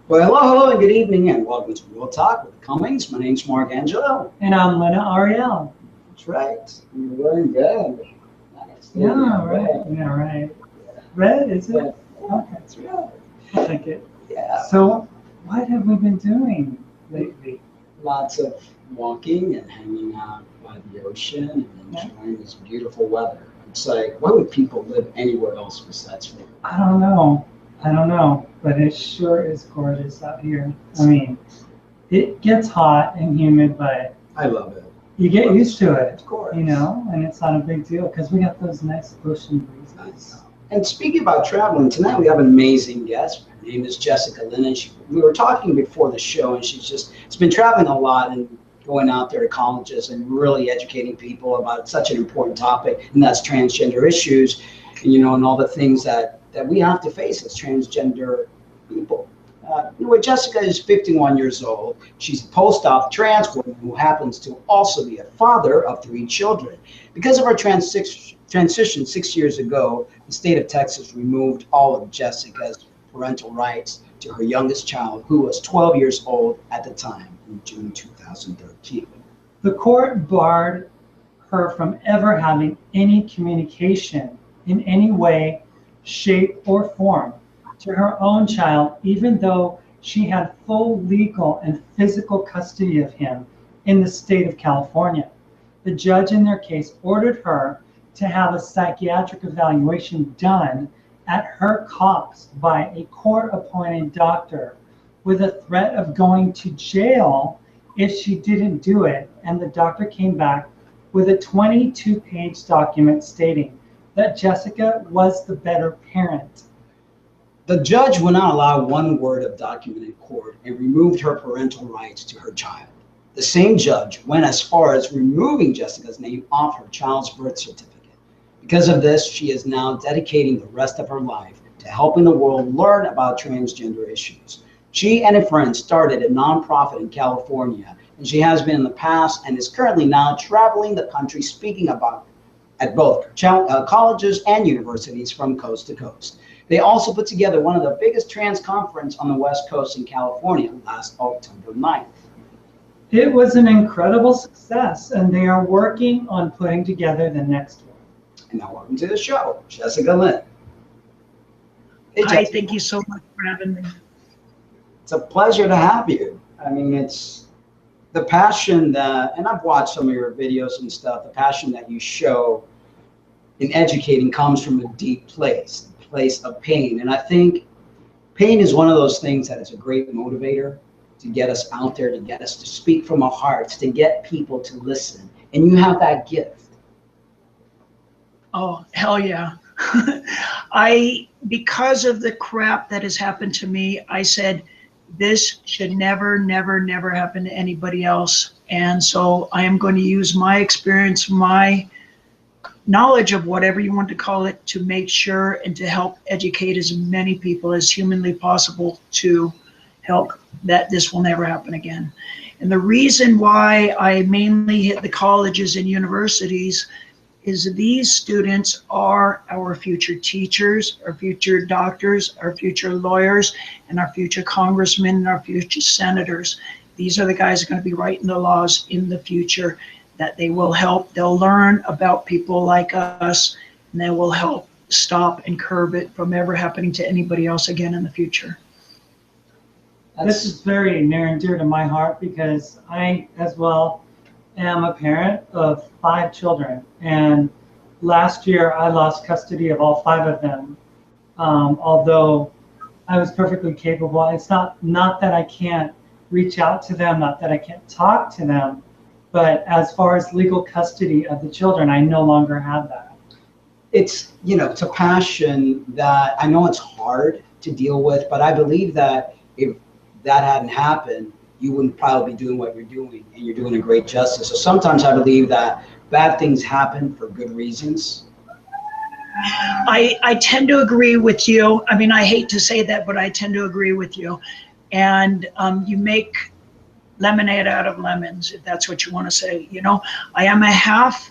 Well, hello, and good evening, and welcome to Real Talk with Cummings. My name's Mark Angelo. And I'm Lynn Ariel. That's right. You're wearing red. Nice. Yeah, right. Yeah, right. Red, is it? Yeah. Okay. That's right. I'll take it. Yeah. So, what have we been doing lately? Lots of walking and hanging out by the ocean and enjoying this beautiful weather. It's like, why would people live anywhere else besides Florida? I don't know, but it sure is gorgeous out here. I mean, it gets hot and humid, but I love it. you get used to it, Of course. you know, and it's not a big deal because we got those nice ocean breezes. Nice. And speaking about traveling, tonight we have an amazing guest. Her name is Jessica Lynn, and we were talking before the show, and she's been traveling a lot and going out there to colleges and really educating people about such an important topic, and that's transgender issues, and, and all the things that we have to face as transgender people. Jessica is 51 years old. She's a post-op trans woman who happens to also be a father of 3 children. Because of her transition 6 years ago, the state of Texas removed all of Jessica's parental rights to her youngest child, who was 12 years old at the time, in June 2013. The court barred her from ever having any communication in any way, shape, or form to her own child, even though she had full legal and physical custody of him in the state of California. The judge in their case ordered her to have a psychiatric evaluation done at her cost by a court-appointed doctor with a threat of going to jail if she didn't do it, and the doctor came back with a 22-page document stating that Jessica was the better parent. The judge would not allow one word of document in court and removed her parental rights to her child. The same judge went as far as removing Jessica's name off her child's birth certificate. Because of this, she is now dedicating the rest of her life to helping the world learn about transgender issues. She and a friend started a nonprofit in California, and she has been in the past and is currently now traveling the country speaking about at both colleges and universities from coast to coast. They also put together one of the biggest trans conferences on the West Coast in California last October 9th. It was an incredible success, and they are working on putting together the next one. And now welcome to the show, Jessica Lynn. Hey, hi, thank you so much for having me. It's a pleasure to have you. I mean, it's the passion that, and I've watched some of your videos and stuff, the passion that you show in educating comes from a deep place of pain. And I think pain is one of those things that is a great motivator to get us out there, to get us to speak from our hearts, to get people to listen. And you have that gift. Oh, hell yeah. Because of the crap that has happened to me, I said, this should never, never, never happen to anybody else. And so I am going to use my experience, my knowledge of whatever you want to call it, to make sure and to help educate as many people as humanly possible to help that this will never happen again. And the reason why I mainly hit the colleges and universities is these students are our future teachers, our future doctors, our future lawyers, and our future congressmen and our future senators. These are the guys that are going to be writing the laws in the future that they will help. They'll learn about people like us, and they will help stop and curb it from ever happening to anybody else again in the future. This is very near and dear to my heart because I, as well, am a parent of 5 children, and last year I lost custody of all 5 of them. Although I was perfectly capable. It's not that I can't reach out to them, not that I can't talk to them, but as far as legal custody of the children, I no longer have that. It's, you know, it's a passion that I know it's hard to deal with, but I believe that if that hadn't happened, you wouldn't probably be doing what you're doing, and you're doing a great justice. So sometimes I believe that bad things happen for good reasons. I tend to agree with you. I mean, I hate to say that, but I tend to agree with you. And you make lemonade out of lemons, if that's what you want to say. You know, I am a half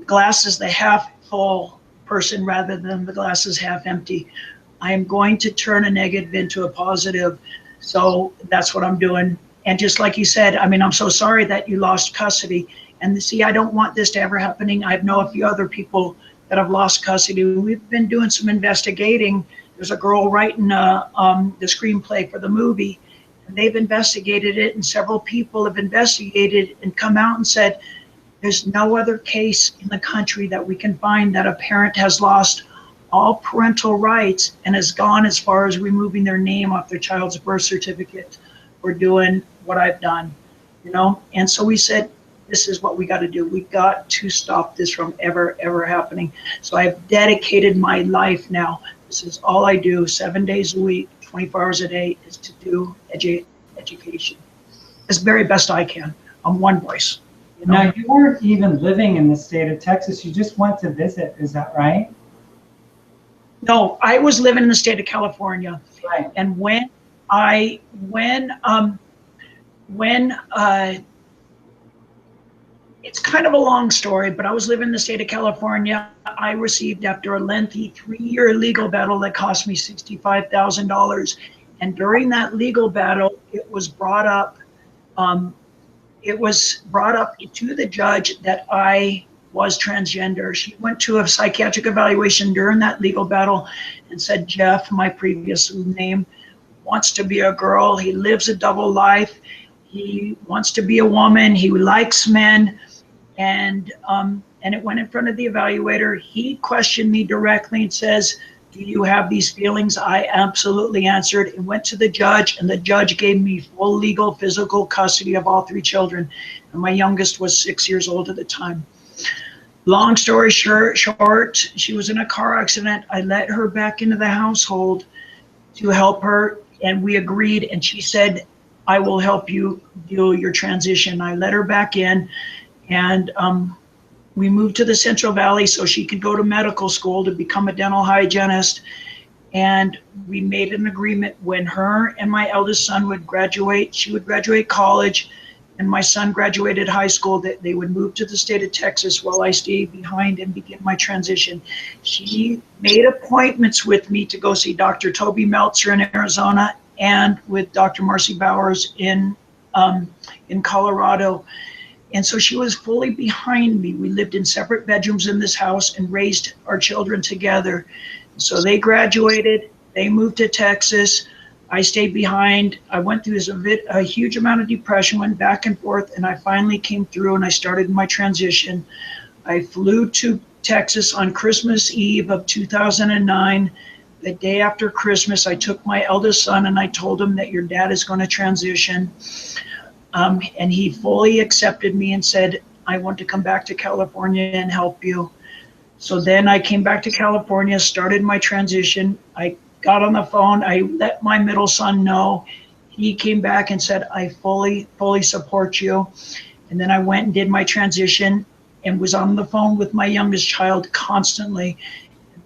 glass is the half full person rather than the glass is half empty. I am going to turn a negative into a positive. So that's what I'm doing. And just like you said, I mean, I'm so sorry that you lost custody. And see, I don't want this to ever happening. I know a few other people that have lost custody. We've been doing some investigating. There's a girl writing the screenplay for the movie, and they've investigated it, and several people have investigated and come out and said, there's no other case in the country that we can find that a parent has lost all parental rights and has gone as far as removing their name off their child's birth certificate for doing what I've done, you know? And so we said, this is what we got to do. We got to stop this from ever happening. So I've dedicated my life now. This is all I do, 7 days a week, 24 hours a day, is to do education as very best I can. I'm one voice. You know? Now, you weren't even living in the state of Texas. You just went to visit. Is that right? No, I was living in the state of California. Right. And it's kind of a long story, but I was living in the state of California. I received, after a lengthy 3-year legal battle that cost me $65,000. And during that legal battle, it was brought up to the judge that I was transgender. She went to a psychiatric evaluation during that legal battle and said, Jeff, my previous name, wants to be a girl. He lives a double life. He wants to be a woman. He likes men. And it went in front of the evaluator. He questioned me directly and says, do you have these feelings? I absolutely answered. It went to the judge, and the judge gave me full legal, physical custody of all 3 children. And my youngest was 6 years old at the time. Long story short, she was in a car accident. I let her back into the household to help her, and we agreed. And she said, I will help you do your transition. I let her back in. And we moved to the Central Valley so she could go to medical school to become a dental hygienist. And we made an agreement when her and my eldest son would graduate, she would graduate college, and my son graduated high school, that they would move to the state of Texas while I stayed behind and begin my transition. She made appointments with me to go see Dr. Toby Meltzer in Arizona and with Dr. Marcy Bowers in Colorado. And so she was fully behind me. We lived in separate bedrooms in this house and raised our children together. So they graduated, they moved to Texas. I stayed behind. I went through a huge amount of depression, went back and forth, and I finally came through and I started my transition. I flew to Texas on Christmas Eve of 2009. The day after Christmas, I took my eldest son and I told him that your dad is going to transition. And he fully accepted me and said, I want to come back to California and help you. So then I came back to California, started my transition. I got on the phone. I let my middle son know. He came back and said, I fully support you. And then I went and did my transition and was on the phone with my youngest child constantly.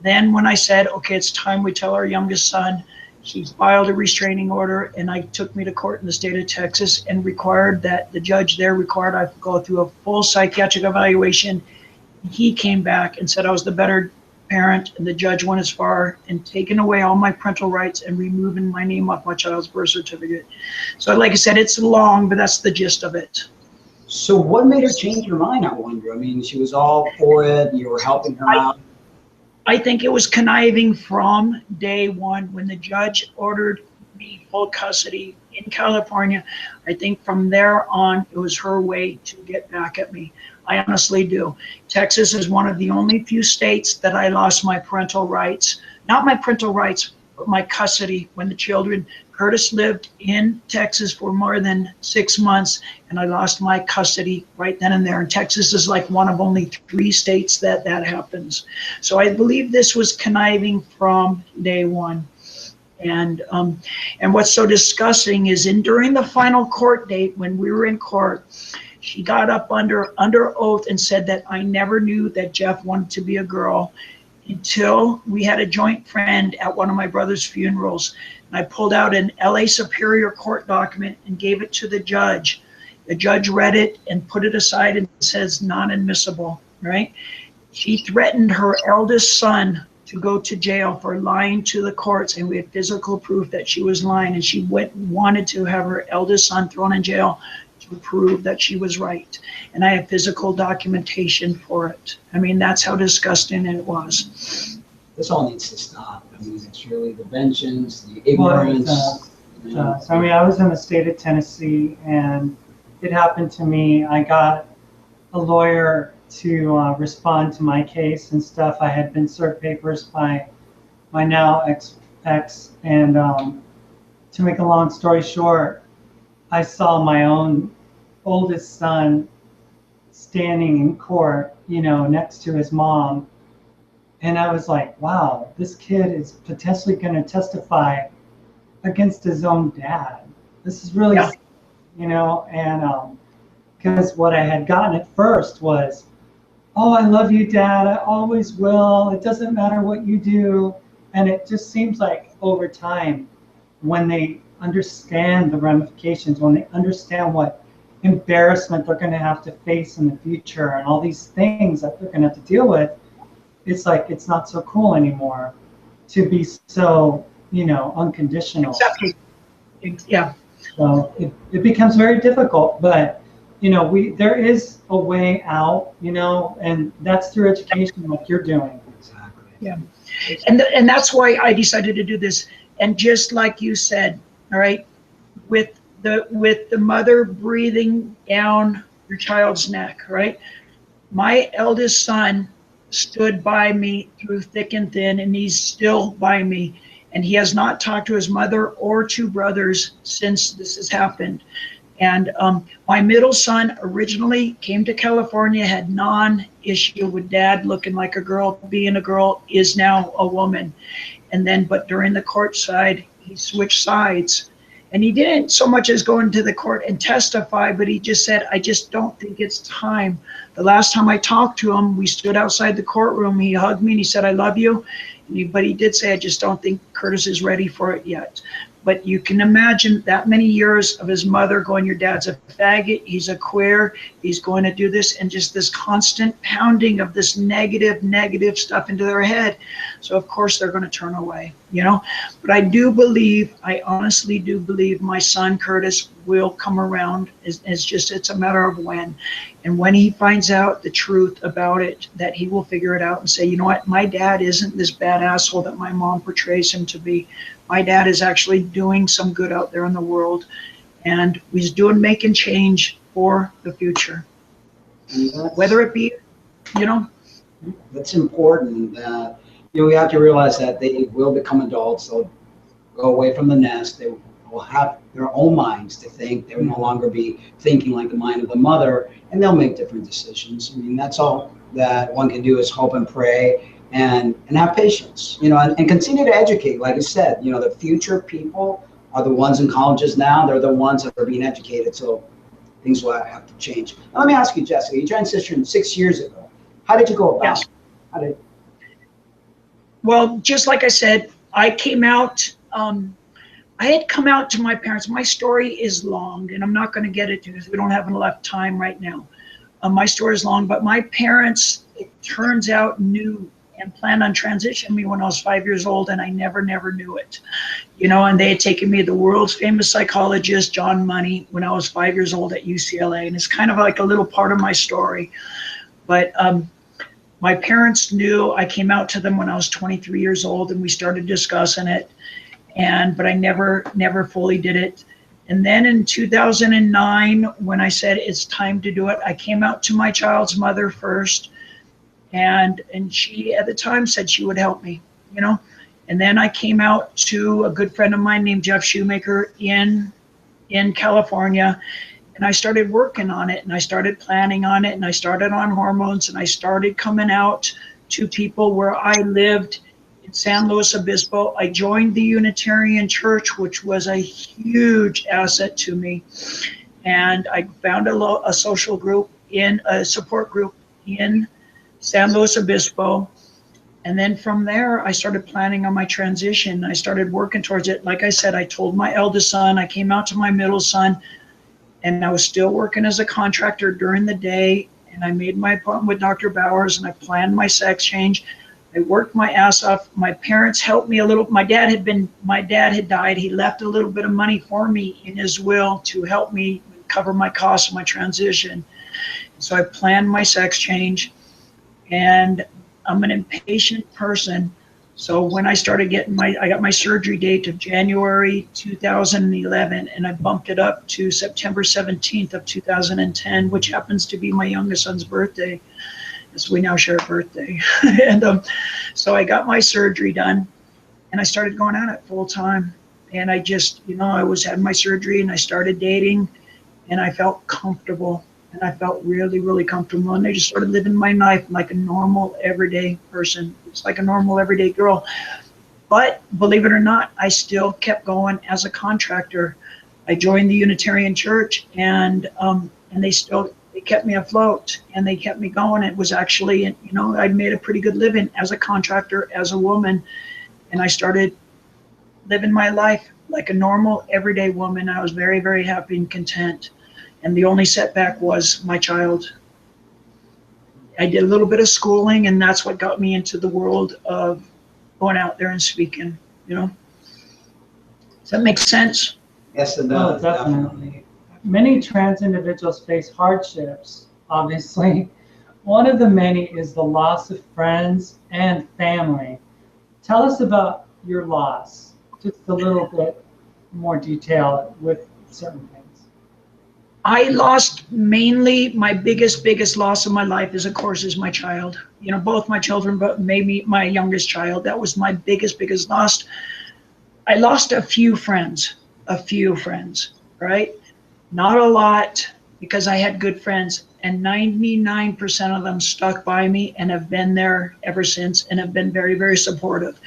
Then when I said, okay, it's time we tell our youngest son, she filed a restraining order, and I took me to court in the state of Texas and required that the judge there required I go through a full psychiatric evaluation. He came back and said I was the better parent, and the judge went as far and taken away all my parental rights and removing my name off my child's birth certificate. So like I said, it's long, but that's the gist of it. So what made her change her mind, I wonder? I mean, she was all for it. You were helping her out. I think it was conniving from day one when the judge ordered me full custody in California. I think from there on, it was her way to get back at me. I honestly do. Texas is one of the only few states that I lost my parental rights. Not my parental rights, but my custody when the children. Curtis lived in Texas for more than 6 months, and I lost my custody right then and there. And Texas is like one of only 3 states that happens. So I believe this was conniving from day one. And what's so disgusting is during the final court date, when we were in court, she got up under oath and said that I never knew that Jeff wanted to be a girl until we had a joint friend at one of my brother's funerals. And I pulled out an LA Superior Court document and gave it to the judge. The judge read it and put it aside and says non-admissible, right? She threatened her eldest son to go to jail for lying to the courts, and we had physical proof that she was lying, and she wanted to have her eldest son thrown in jail to prove that she was right. And I have physical documentation for it. I mean, that's how disgusting it was. This all needs to stop. I mean, it's really the vengeance, the ignorance. So, I mean, I was in the state of Tennessee, and it happened to me. I got a lawyer to respond to my case and stuff. I had been served papers by my now ex, and to make a long story short, I saw my own oldest son standing in court, you know, next to his mom, and I was like, wow, this kid is potentially going to testify against his own dad. This is really, you know, and because what I had gotten at first was, oh, I love you, Dad. I always will. It doesn't matter what you do. And it just seems like over time, when they understand the ramifications, when they understand what embarrassment they're going to have to face in the future and all these things that they're going to have to deal with, it's like it's not so cool anymore to be so, you know, unconditional. Exactly. Yeah. So it becomes very difficult, but you know, there is a way out, you know, and that's through education, like you're doing. Exactly. Yeah, and that's why I decided to do this. And just like you said, all right, with the mother breathing down your child's neck, right? My eldest son stood by me through thick and thin, and he's still by me. And he has not talked to his mother or 2 brothers since this has happened. And my middle son originally came to California, had non-issue with dad looking like a girl, being a girl, is now a woman. And then, but during the court side, he switched sides. And he didn't so much as go into the court and testify, but he just said, I just don't think it's time. The last time I talked to him, we stood outside the courtroom. He hugged me and he said, I love you. But he did say, I just don't think Curtis is ready for it yet. But you can imagine that many years of his mother going, your dad's a faggot, he's a queer, he's going to do this, and just this constant pounding of this negative stuff into their head. So of course they're going to turn away, you know. But I honestly do believe my son Curtis will come around. It's a matter of when. And when he finds out the truth about it, that he will figure it out and say, you know what, my dad isn't this bad asshole that my mom portrays him to be. My dad is actually doing some good out there in the world, and he's making change for the future. Whether it be, you know. That's important. You know, we have to realize that they will become adults. They'll go away from the nest. They will have their own minds to think. They will no longer be thinking like the mind of the mother, and they'll make different decisions. I mean, that's all that one can do is hope and pray. And have patience, you know, and continue to educate. Like I said, you know, the future people are the ones in colleges now. They're the ones that are being educated. So things will have to change. Now, let me ask you, Jessica, you transitioned 6 years ago. How did you go about it? Well, just like I said, I came out, I had come out to my parents. My story is long, and I'm not going to get it because we don't have enough time right now. My story is long, but my parents, it turns out, knew and planned on transitioning me when I was 5 years old, and I never knew it, you know. And they had taken me to the world's famous psychologist, John Money, when I was 5 years old at UCLA, and it's kind of like a little part of my story. But my parents knew. I came out to them when I was 23 years old, and we started discussing it, but I never fully did it. And then in 2009, when I said it's time to do it, I came out to my child's mother first, and she at the time said she would help me, you know. And then I came out to a good friend of mine named Jeff Shoemaker in California, and I started working on it, and I started planning on it, and I started on hormones, and I started coming out to people where I lived in San Luis Obispo. I joined the Unitarian Church, which was a huge asset to me. And I found a social group, a support group in San Luis Obispo. And then from there, I started planning on my transition. I started working towards it. Like I said, I told my eldest son, I came out to my middle son, and I was still working as a contractor during the day. And I made my appointment with Dr. Bowers, and I planned my sex change. I worked my ass off. My parents helped me a little. My dad had died. He left a little bit of money for me in his will to help me cover my costs of my transition. So I planned my sex change, and I'm an impatient person. So when I started getting I got my surgery date of January 2011, and I bumped it up to September 17th of 2010, which happens to be my youngest son's birthday. So we now share a birthday. And so I got my surgery done, and I started going at it full time. And I just, I had my surgery, and I started dating, and I felt comfortable, and I felt really, really comfortable. And I just started living my life like a normal, everyday person. It's like a normal, everyday girl. But believe it or not, I still kept going as a contractor. I joined the Unitarian Church, and they kept me afloat, and they kept me going. It was actually, I made a pretty good living as a contractor, as a woman, and I started living my life like a normal, everyday woman. I was very, very happy and content. And the only setback was my child. I did a little bit of schooling, and that's what got me into the world of going out there and speaking, Does that make sense? Yes, it does. Oh, definitely. Many trans individuals face hardships, obviously. One of the many is the loss of friends and family. Tell us about your loss, just a little bit more detail with certain things. I lost mainly my biggest loss of my life is, of course, is my child. Both my children, but maybe my youngest child. That was my biggest loss. I lost a few friends, right? Not a lot, because I had good friends, and 99% of them stuck by me and have been there ever since, and have been very, very supportive,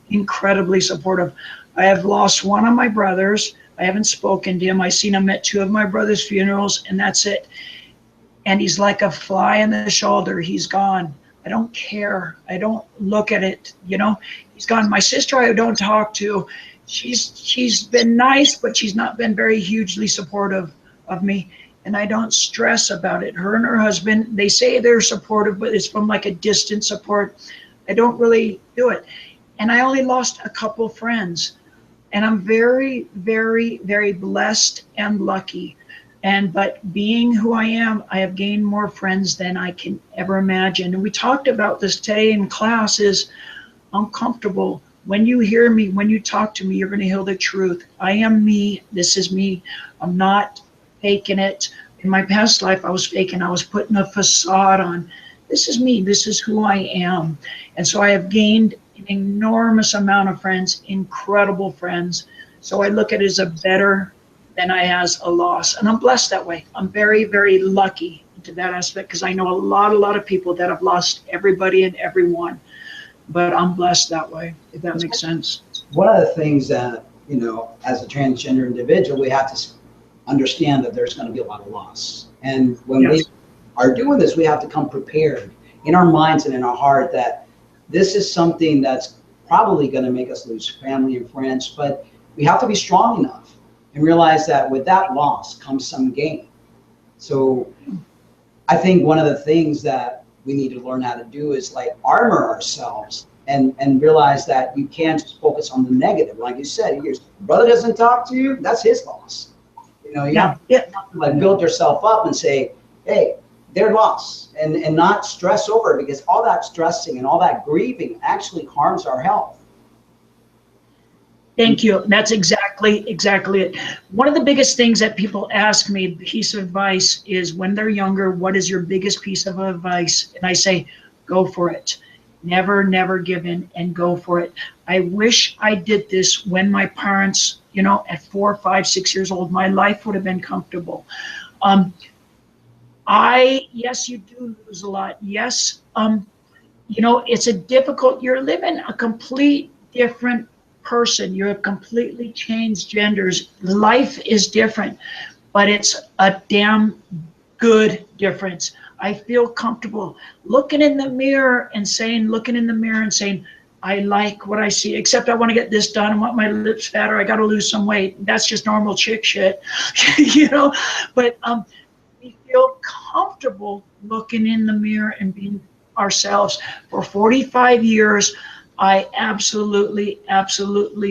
incredibly supportive. I have lost one of my brothers. I haven't spoken to him. I've seen him at 2 of my brother's funerals, and that's it. And he's like a fly in the shoulder. He's gone. I don't care. I don't look at it. He's gone. My sister, I don't talk to. She's been nice, but she's not been very hugely supportive of me, and I don't stress about it. Her and her husband, they say they're supportive, but it's from like a distant support. I don't really do it. And I only lost a couple friends, and I'm very, very, very blessed and lucky. But being who I am, I have gained more friends than I can ever imagine. And we talked about this today in class. I'm comfortable. When you hear me, when you talk to me, you're going to hear the truth. I am me. This is me. I'm not faking it. In my past life, I was faking. I was putting a facade on. This is me. This is who I am. And so I have gained an enormous amount of friends, incredible friends. So I look at it as a better than I as a loss. And I'm blessed that way. I'm very, very lucky to that aspect, because I know a lot of people that have lost everybody and everyone. But I'm blessed that way, if that makes sense. One of the things that, as a transgender individual, we have to understand that there's going to be a lot of loss. And when we are doing this, we have to come prepared in our minds and in our heart that this is something that's probably going to make us lose family and friends, but we have to be strong enough and realize that with that loss comes some gain. So I think one of the things that we need to learn how to do is like armor ourselves and realize that you can't just focus on the negative. Like you said, your brother doesn't talk to you, that's his loss. You have to like build yourself up and say, hey, they're lost, and not stress over it, because all that stressing and all that grieving actually harms our health. Thank you. That's exactly it. One of the biggest things that people ask me, piece of advice, is when they're younger, what is your biggest piece of advice? And I say, go for it. Never give in, and go for it. I wish I did this when my parents, you know, at 4, 5, 6 years old, my life would have been comfortable. Yes, you do lose a lot. Yes, you know, it's a difficult, you're living a complete different person. You're completely changed genders. Life is different, but it's a damn good difference. I feel comfortable looking in the mirror and saying, I like what I see, except I want to get this done. I want my lips fatter. I got to lose some weight. That's just normal chick shit, you know, but we feel comfortable looking in the mirror and being ourselves. For 45 years, I absolutely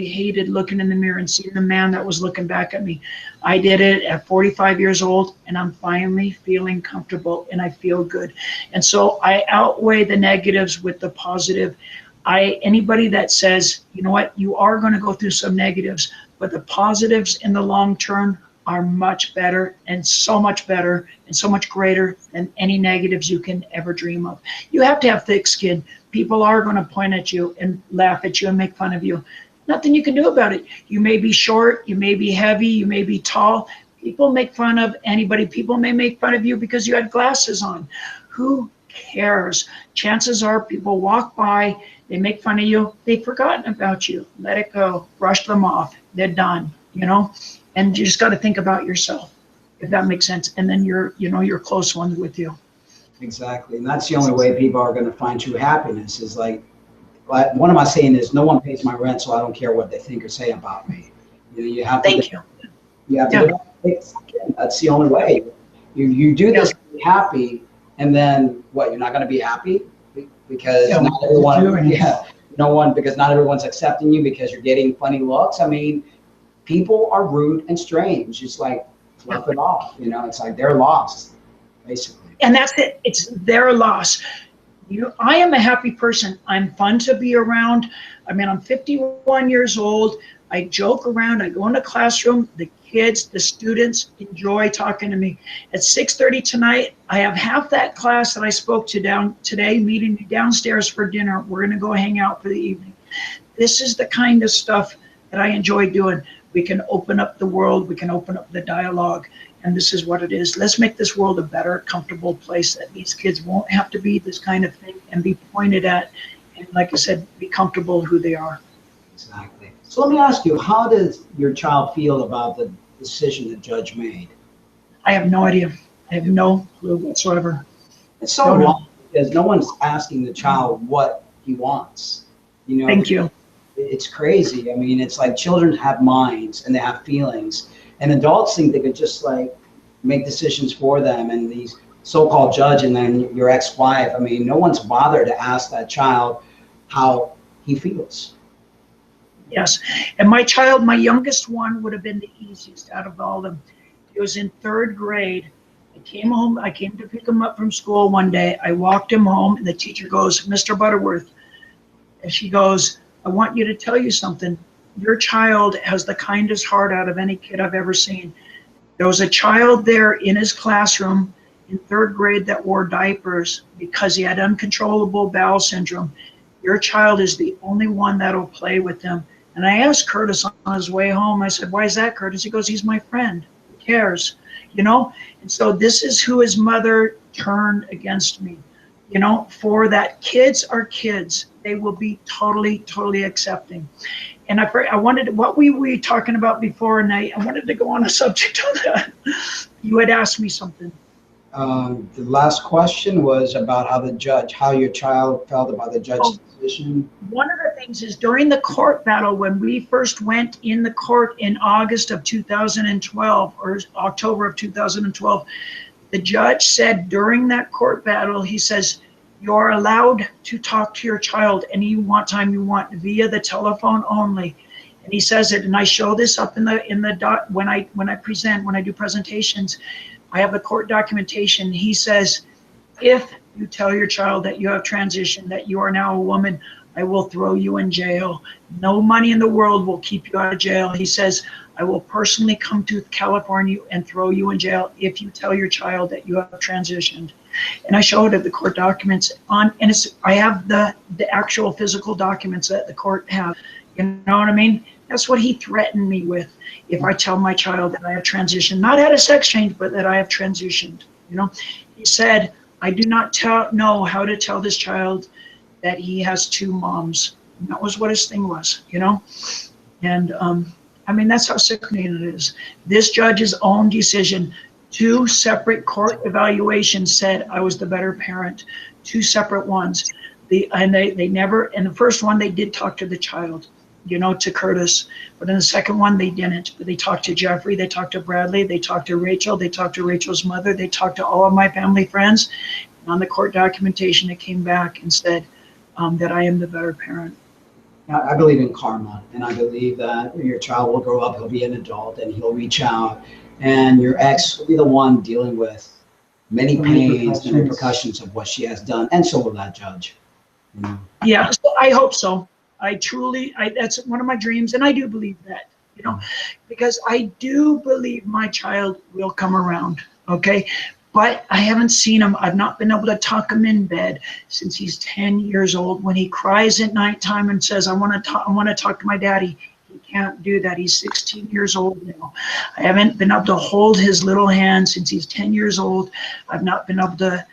hated looking in the mirror and seeing the man that was looking back at me. I did it at 45 years old, and I'm finally feeling comfortable, and I feel good. And so I outweigh the negatives with the positive. Anybody that says, you know what, you are going to go through some negatives, but the positives in the long term are much better and so much greater than any negatives you can ever dream of. You have to have thick skin. People are going to point at you and laugh at you and make fun of you. Nothing you can do about it. You may be short, you may be heavy, you may be tall. People make fun of anybody. People may make fun of you because you had glasses on. Who cares? Chances are people walk by, they make fun of you, they've forgotten about you. Let it go. Brush them off. They're done, you know? And you just got to think about yourself, if that makes sense. And then your close ones with you. Exactly. And that's the only way people are going to find true happiness is like, one of my saying is, no one pays my rent, so I don't care what they think or say about me. You know, you have to. Thank you. You have to. That's the only way. You do this to be happy, and then what? You're not going to be happy because not everyone. Because not everyone's accepting you because you're getting funny looks. I mean, people are rude and strange. It's like fluff it off. You know, it's like they're lost, basically. And that's it. It's their loss. I am a happy person. I'm fun to be around. I mean, I'm 51 years old. I joke around. I go in the classroom. The kids, the students enjoy talking to me. At 6:30 tonight, I have half that class that I spoke to today meeting me downstairs for dinner. We're going to go hang out for the evening. This is the kind of stuff that I enjoy doing. We can open up the world. We can open up the dialogue. And this is what it is. Let's make this world a better, comfortable place that these kids won't have to be this kind of thing and be pointed at. And like I said, be comfortable who they are. Exactly. So let me ask you, how does your child feel about the decision the judge made? I have no idea. I have no clue whatsoever. It's so wrong because no one's asking the child what he wants. You know. Thank you. It's crazy. I mean, it's like children have minds and they have feelings. And adults think they could just like make decisions for them, and these so-called judge and then your ex-wife. I mean, no one's bothered to ask that child how he feels. Yes. And my child, my youngest one, would have been the easiest out of all of them. He was in 3rd grade. I came home. I came to pick him up from school one day. I walked him home, and the teacher goes, "Mr. Butterworth," and she goes, "I want you to tell you something. Your child has the kindest heart out of any kid I've ever seen." There was a child there in his classroom in 3rd grade that wore diapers because he had uncontrollable bowel syndrome. Your child is the only one that'll play with him. And I asked Curtis on his way home, I said, "Why is that, Curtis?" He goes, "He's my friend. Who cares?" You know? And so this is who his mother turned against me. You know, for that, kids are kids. They will be totally accepting. And I wanted, what we were talking about before, and I wanted to go on a subject on that. You had asked me something. The last question was about how your child felt about the judge's decision. One of the things is during the court battle, when we first went in the court in August of 2012 or October of 2012, the judge said during that court battle, he says, "You're allowed to talk to your child any time you want via the telephone only." And he says it, and I show this up in the when I do presentations, I have the court documentation. He says, if you tell your child that you have transitioned, that you are now a woman, I will throw you in jail. No money in the world will keep you out of jail. He says, I will personally come to California and throw you in jail if you tell your child that you have transitioned. And I showed it the court documents on, and I have the actual physical documents that the court have. You know what I mean? That's what he threatened me with. If I tell my child that I have transitioned, not had a sex change, but that I have transitioned, you know, he said, I do not know how to tell this child that he has two moms. And that was what his thing was, you know? And I mean, that's how sickening it is. This judge's own decision, 2 separate court evaluations said I was the better parent, 2 separate ones. They never, in the first one, they did talk to the child, you know, to Curtis, but in the second one, they didn't. But they talked to Jeffrey, they talked to Bradley, they talked to Rachel, they talked to Rachel's mother, they talked to all of my family friends. And on the court documentation, it came back and said that I am the better parent. I believe in karma, and I believe that your child will grow up, he'll be an adult, and he'll reach out, and your ex will be the one dealing with many pains and repercussions of what she has done, and so will that judge. You know? Yeah, so I hope so. That's one of my dreams, and I do believe that, you know, because I do believe my child will come around, okay? But I haven't seen him. I've not been able to tuck him in bed since he's 10 years old. When he cries at nighttime and says, I want to talk to my daddy, he can't do that. He's 16 years old now. I haven't been able to hold his little hand since he's 10 years old. I've not been able to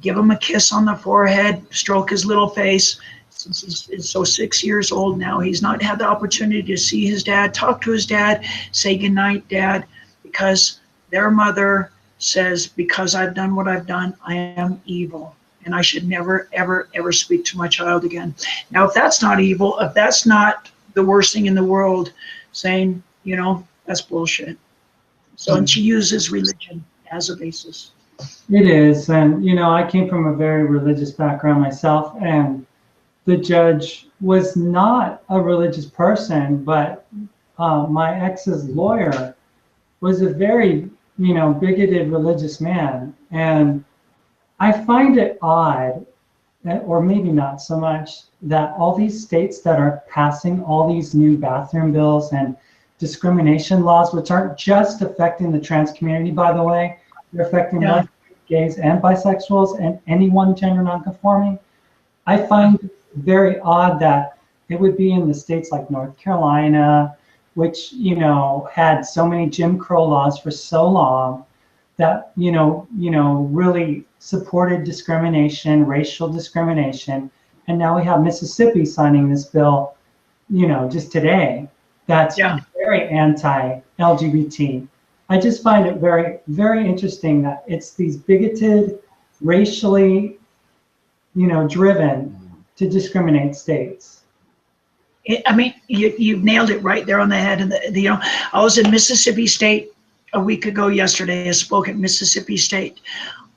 give him a kiss on the forehead, stroke his little face. Since he's so 6 years old now, he's not had the opportunity to see his dad, talk to his dad, say goodnight, Dad, because their mother says, because I've done what I've done, I am evil, and I should never, ever, ever speak to my child again. Now, if that's not evil, if that's not the worst thing in the world, saying, you know, that's bullshit. So, and she uses religion as a basis. It is, and you know, I came from a very religious background myself, and the judge was not a religious person, but my ex's lawyer was a very, you know, bigoted religious man. And I find it odd, or maybe not so much, that all these states that are passing all these new bathroom bills and discrimination laws, which aren't just affecting the trans community, by the way, they're affecting lesbians, gays, and bisexuals, and anyone gender nonconforming. I find it very odd that it would be in the states like North Carolina, which, you know, had so many Jim Crow laws for so long, that, you know, really supported discrimination, racial discrimination. And now we have Mississippi signing this bill, you know, just today, that's very anti-LGBT. I just find it very, very interesting that it's these bigoted, racially, you know, driven to discriminate states. I mean, you've nailed it right there on the head. And you know, I was in Mississippi State a week ago yesterday. I spoke at Mississippi State.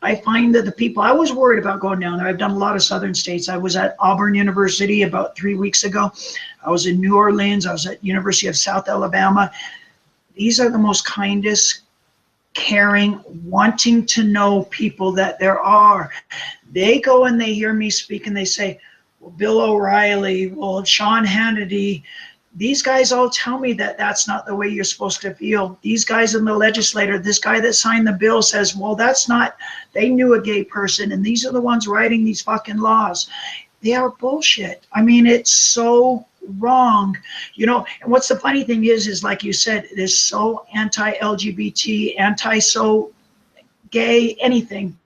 I find that the people, I was worried about going down there. I've done a lot of southern states. I was at Auburn University about 3 weeks ago. I was in New Orleans. I was at University of South Alabama. These are the most kindest, caring, wanting to know people that there are. They go and they hear me speak and they say, well, Bill O'Reilly, well, Sean Hannity, these guys all tell me that that's not the way you're supposed to feel. These guys in the legislature, this guy that signed the bill says, well, that's not, they knew a gay person, and these are the ones writing these fucking laws. They are bullshit. I mean, it's so wrong, you know. And what's the funny thing is like you said, it is so anti-LGBT, anti-so gay, anything.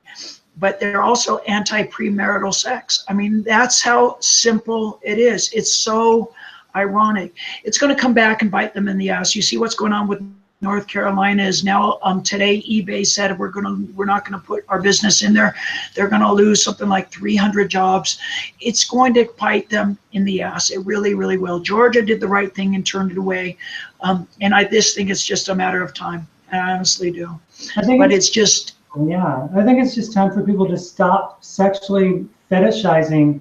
But they're anti anti-premarital sex. I mean, that's how simple it is. It's so ironic. It's going to come back and bite them in the ass. You see what's going on with North Carolina is now today eBay said we're not going to put our business in there. They're going to lose something like 300 jobs. It's going to bite them in the ass. It really, really will. Georgia did the right thing and turned it away. And I just think it's just a matter of time. I honestly do. But it's just. Yeah, I think it's just time for people to stop sexually fetishizing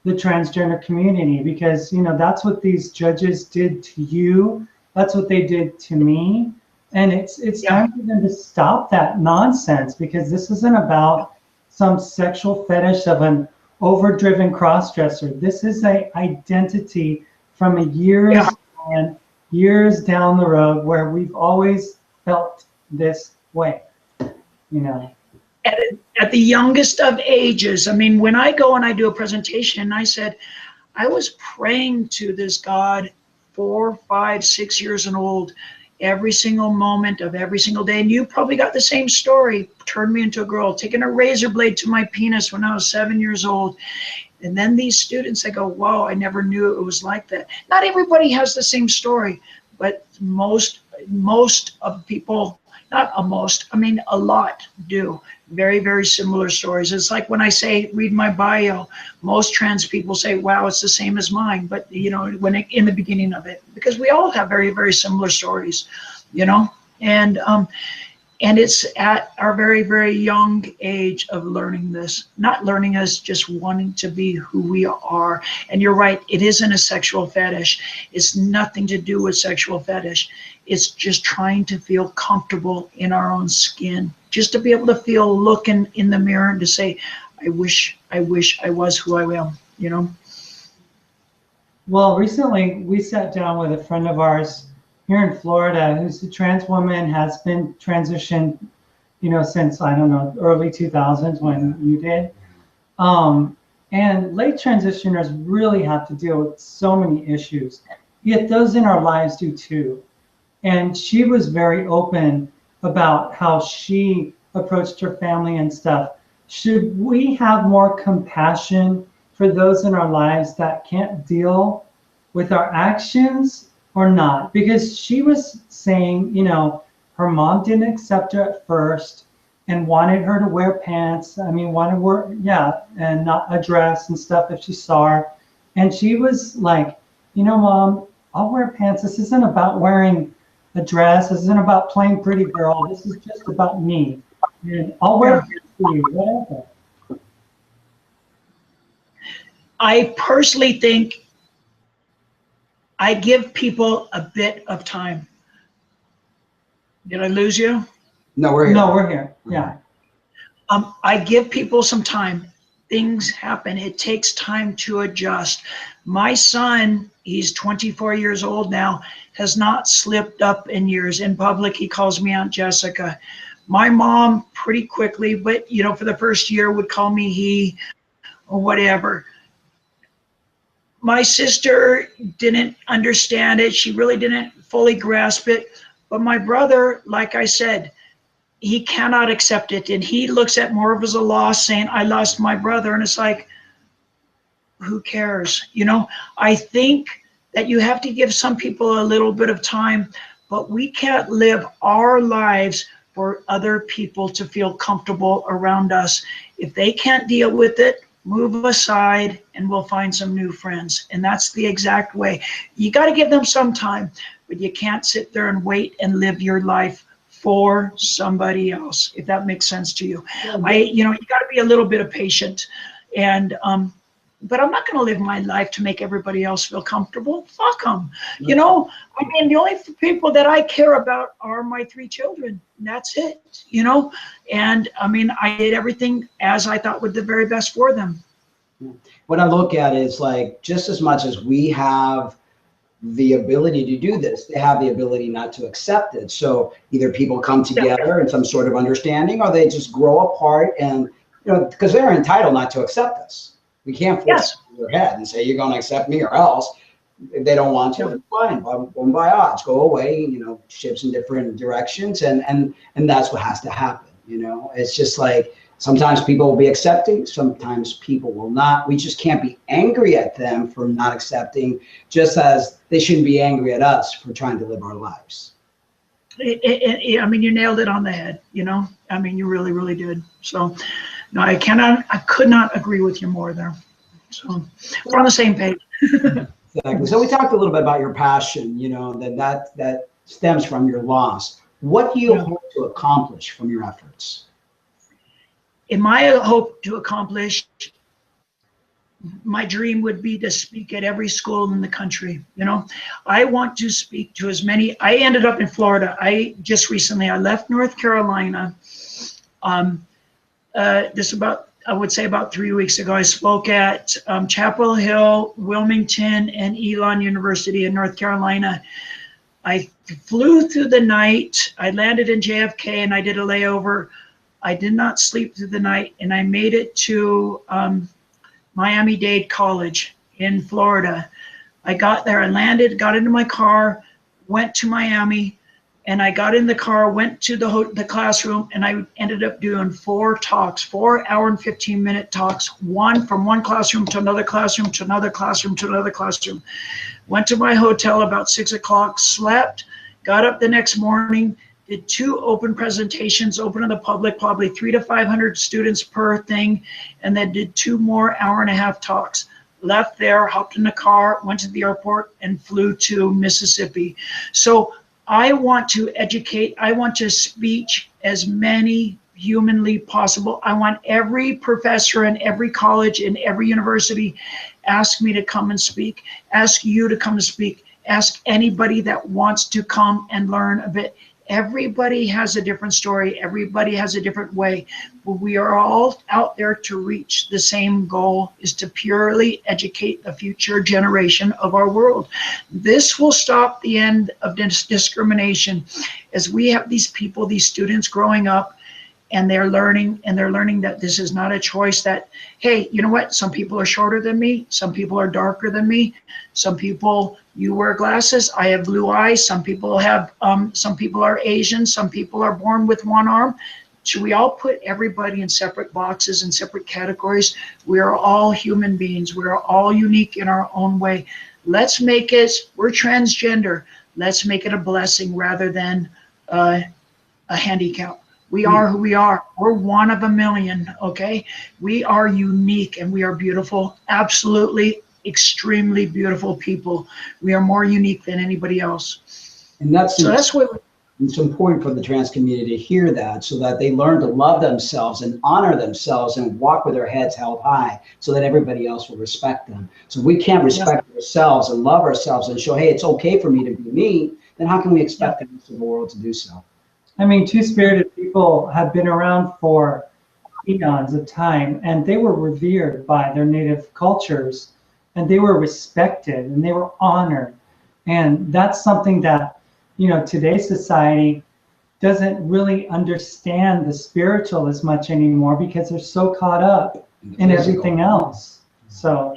the transgender community, because, you know, that's what these judges did to you. That's what they did to me. And it's time for them to stop that nonsense, because this isn't about some sexual fetish of an overdriven cross-dresser. This is an identity from a years down the road where we've always felt this way, you know. At the youngest of ages. I mean, when I go and I do a presentation, I said, I was praying to this God 4, 5, 6 years and old, every single moment of every single day. And you probably got the same story. Turned me into a girl, taking a razor blade to my penis when I was 7 years old. And then these students, I go, whoa, I never knew it was like that. Not everybody has the same story, but most of people, not a most, I mean a lot do. Very, very similar stories. It's like when I say, read my bio, most trans people say, wow, it's the same as mine. But, you know, in the beginning of it, because we all have very, very similar stories, you know, and it's at our very, very young age of learning this, not learning as just wanting to be who we are. And you're right, it isn't a sexual fetish. It's nothing to do with sexual fetish. It's just trying to feel comfortable in our own skin, just to be able to feel looking in the mirror and to say, I wish I was who I am, you know? Well, recently we sat down with a friend of ours here in Florida who's a trans woman, has been transitioned, you know, since, I don't know, early 2000s when you did. And late transitioners really have to deal with so many issues, yet those in our lives do too. And she was very open about how she approached her family and stuff. Should we have more compassion for those in our lives that can't deal with our actions or not? Because she was saying, you know, her mom didn't accept her at first and wanted her to wear pants. I mean, wanted her, yeah, and not a dress and stuff if she saw her. And she was like, you know, Mom, I'll wear pants. This isn't about wearing a dress. This isn't about playing pretty girl. This is just about me. And I'll wear pants for you, whatever. I personally think I give people a bit of time. Did I lose you? No, we're here. No, we're here. Yeah. I give people some time. Things happen. It takes time to adjust. My son, he's 24 years old now, has not slipped up in years. In public, he calls me Aunt Jessica. My mom, pretty quickly, but, you know, for the first year would call me he or whatever. My sister didn't understand it. She really didn't fully grasp it. But my brother, like I said, he cannot accept it. And he looks at more of as a loss, saying, I lost my brother. And it's like, who cares? You know, I think that you have to give some people a little bit of time, but we can't live our lives for other people to feel comfortable around us. If they can't deal with it, move aside and we'll find some new friends. And that's the exact way. You got to give them some time, but you can't sit there and wait and live your life for somebody else, if that makes sense to you. You know, you got to be a little bit of patient. And but I'm not going to live my life to make everybody else feel comfortable. Fuck them. You know, I mean, the only people that I care about are my 3 children. And that's it, you know. And I mean, I did everything as I thought would the very best for them. What I look at is like, just as much as we have the ability to do this, they have the ability not to accept it. So either people come together in some sort of understanding, or they just grow apart, and, you know, because they're entitled not to accept us. We can't force their head and say, you're going to accept me or else. If they don't want to, fine, by odds, go away, you know, ships in different directions. And that's what has to happen. You know, it's just like, sometimes people will be accepting, sometimes people will not. We just can't be angry at them for not accepting, just as they shouldn't be angry at us for trying to live our lives. I mean, you nailed it on the head, you know? I mean, you really, really did. So, no, I could not agree with you more there. So, we're on the same page. Exactly. So we talked a little bit about your passion, you know, that stems from your loss. What do you hope to accomplish from your efforts? In my hope to accomplish, my dream would be to speak at every school in the country. You know, I want to speak to as many. I ended up in Florida. I left North Carolina. This about I would say about 3 weeks ago, I spoke at Chapel Hill, Wilmington, and Elon University in North Carolina. I flew through the night. I landed in JFK and I did a layover. I did not sleep through the night, and I made it to Miami-Dade College in Florida. I got there, I landed, got into my car, went to Miami, and I got in the car, went to the classroom, and I ended up doing 4 talks, 4-hour and 15-minute talks, from one classroom to another classroom to another classroom to another classroom. Went to my hotel about 6 o'clock, slept, got up the next morning, did 2 open presentations, open to the public, probably 300 to 500 students per thing, and then did 2 more hour-and-a-half talks. Left there, hopped in the car, went to the airport, and flew to Mississippi. So I want to educate. I want to speak as many humanly possible. I want every professor in every college, in every university, ask me to come and speak, ask you to come and speak, ask anybody that wants to come and learn a bit. Everybody has a different story. Everybody has a different way. But we are all out there to reach the same goal, is to purely educate the future generation of our world. This will stop the end of discrimination, as we have these people, these students growing up, and they're learning that this is not a choice, that, hey, you know what? Some people are shorter than me. Some people are darker than me. Some people, you wear glasses. I have blue eyes. Some people have, some people are Asian. Some people are born with one arm. Should we all put everybody in separate boxes and separate categories? We are all human beings. We are all unique in our own way. Let's make it, we're transgender. Let's make it a blessing rather than a handicap. We are who we are. We're one of a million, okay? We are unique and we are beautiful. Absolutely, extremely beautiful people. We are more unique than anybody else. And that's what it's important for the trans community to hear that, so that they learn to love themselves and honor themselves and walk with their heads held high, so that everybody else will respect them. So if we can't respect ourselves and love ourselves and show, hey, it's okay for me to be me, then how can we expect the rest of the world to do so? I mean, two-spirited people have been around for eons of time, and they were revered by their native cultures, and they were respected and they were honored. And that's something that, you know, today's society doesn't really understand the spiritual as much anymore, because they're so caught up in everything else. So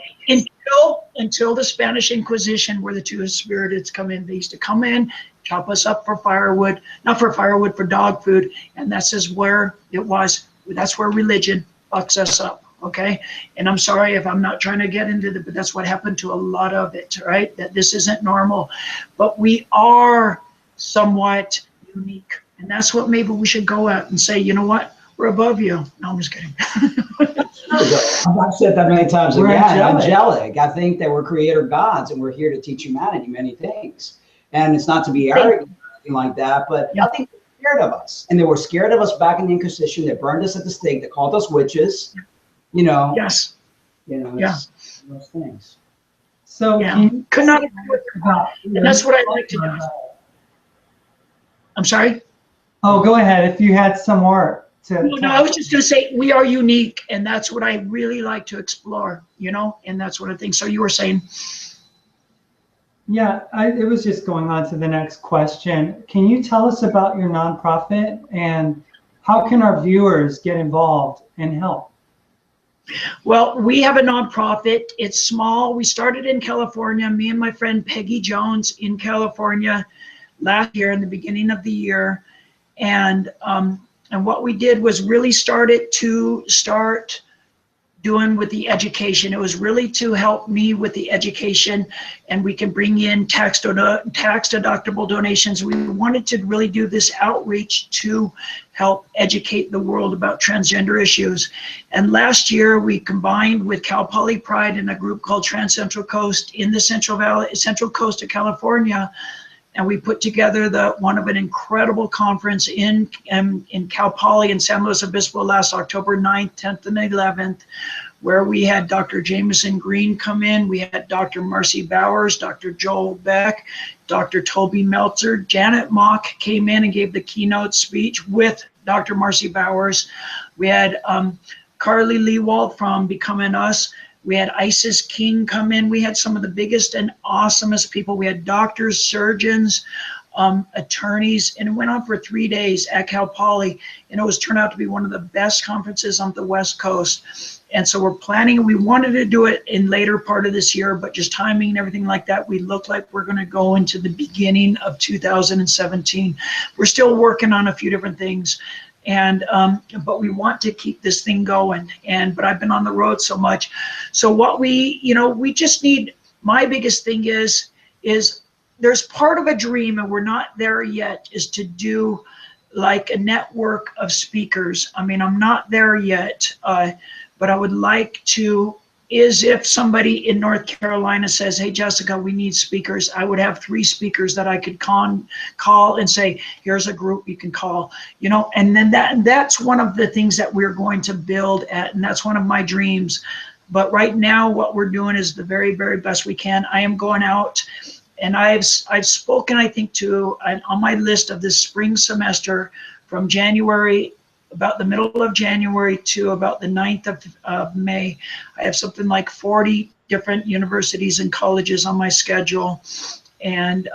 until the Spanish Inquisition, where the two-spiriteds come in, they used to come in, chop us up for firewood, not for firewood, for dog food, and that's just where it was. That's where religion fucks us up, okay? And I'm sorry if I'm not trying to get into it, but that's what happened to a lot of it, right? That this isn't normal, but we are somewhat unique, and that's what maybe we should go out and say, you know what? We're above you. No, I'm just kidding. I've said that many times. We're angelic. I think that we're creator gods, and we're here to teach humanity many things. And it's not to be arrogant or anything like that, but I think they're scared of us. And they were scared of us back in the Inquisition. They burned us at the stake. They called us witches. You know. Yes. You know. Those things. So could not. And that's what I'd like to do. I'm sorry. Oh, go ahead. If you had some more. No, I was just going to say we are unique, and that's what I really like to explore, you know, and that's what I think. So you were saying. Yeah, it was just going on to the next question. Can you tell us about your nonprofit, and how can our viewers get involved and help? Well, we have a nonprofit. It's small. We started in California, me and my friend Peggy Jones in California last year in the beginning of the year. And what we did was really start doing with the education. It was really to help me with the education, and we can bring in tax deductible donations. We wanted to really do this outreach to help educate the world about transgender issues. And last year we combined with Cal Poly Pride and a group called Trans Central Coast in the Central Coast of California. And we put together one of an incredible conference in Cal Poly in San Luis Obispo last October 9th, 10th, and 11th, where we had Dr. Jameson Green come in. We had Dr. Marcy Bowers, Dr. Joel Beck, Dr. Toby Meltzer. Janet Mock came in and gave the keynote speech with Dr. Marcy Bowers. We had Carly Lewald from Becoming Us. We had Isis King come in. We had some of the biggest and awesomest people. We had doctors, surgeons, attorneys, and it went on for 3 days at Cal Poly, and it was turned out to be one of the best conferences on the West Coast. And so we're planning, we wanted to do it in later part of this year, but just timing and everything like that, we look like we're going to go into the beginning of 2017. We're still working on a few different things, and but we want to keep this thing going. And but I've been on the road so much, so what we just need. My biggest thing is there's part of a dream, and we're not there yet, is to do like a network of speakers. I mean, I'm not there yet, but I would like to, is if somebody in North Carolina says, hey, Jessica, we need speakers, I would have 3 speakers that I could call and say, here's a group you can call, and then that's one of the things that we're going to build at, and that's one of my dreams. But right now, what we're doing is the very, very best we can. I am going out, and I've spoken, I think, on my list of this spring semester from January, about the middle of January to about the 9th of May. I have something like 40 different universities and colleges on my schedule. And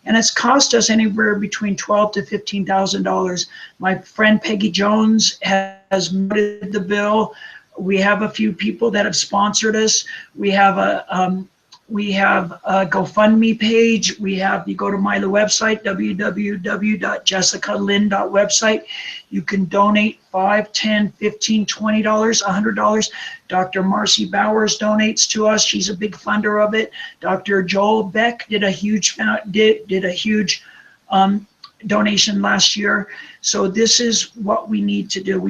it's cost us anywhere between $12,000 to $15,000. My friend Peggy Jones has noted the bill. We have a few people that have sponsored us. We have a GoFundMe page. You go to my website, www.jessicalynn.website. You can donate $5, $10, $15, $20, $100. Dr. Marcy Bowers donates to us. She's a big funder of it. Dr. Joel Beck did a huge donation last year. So this is what we need to do.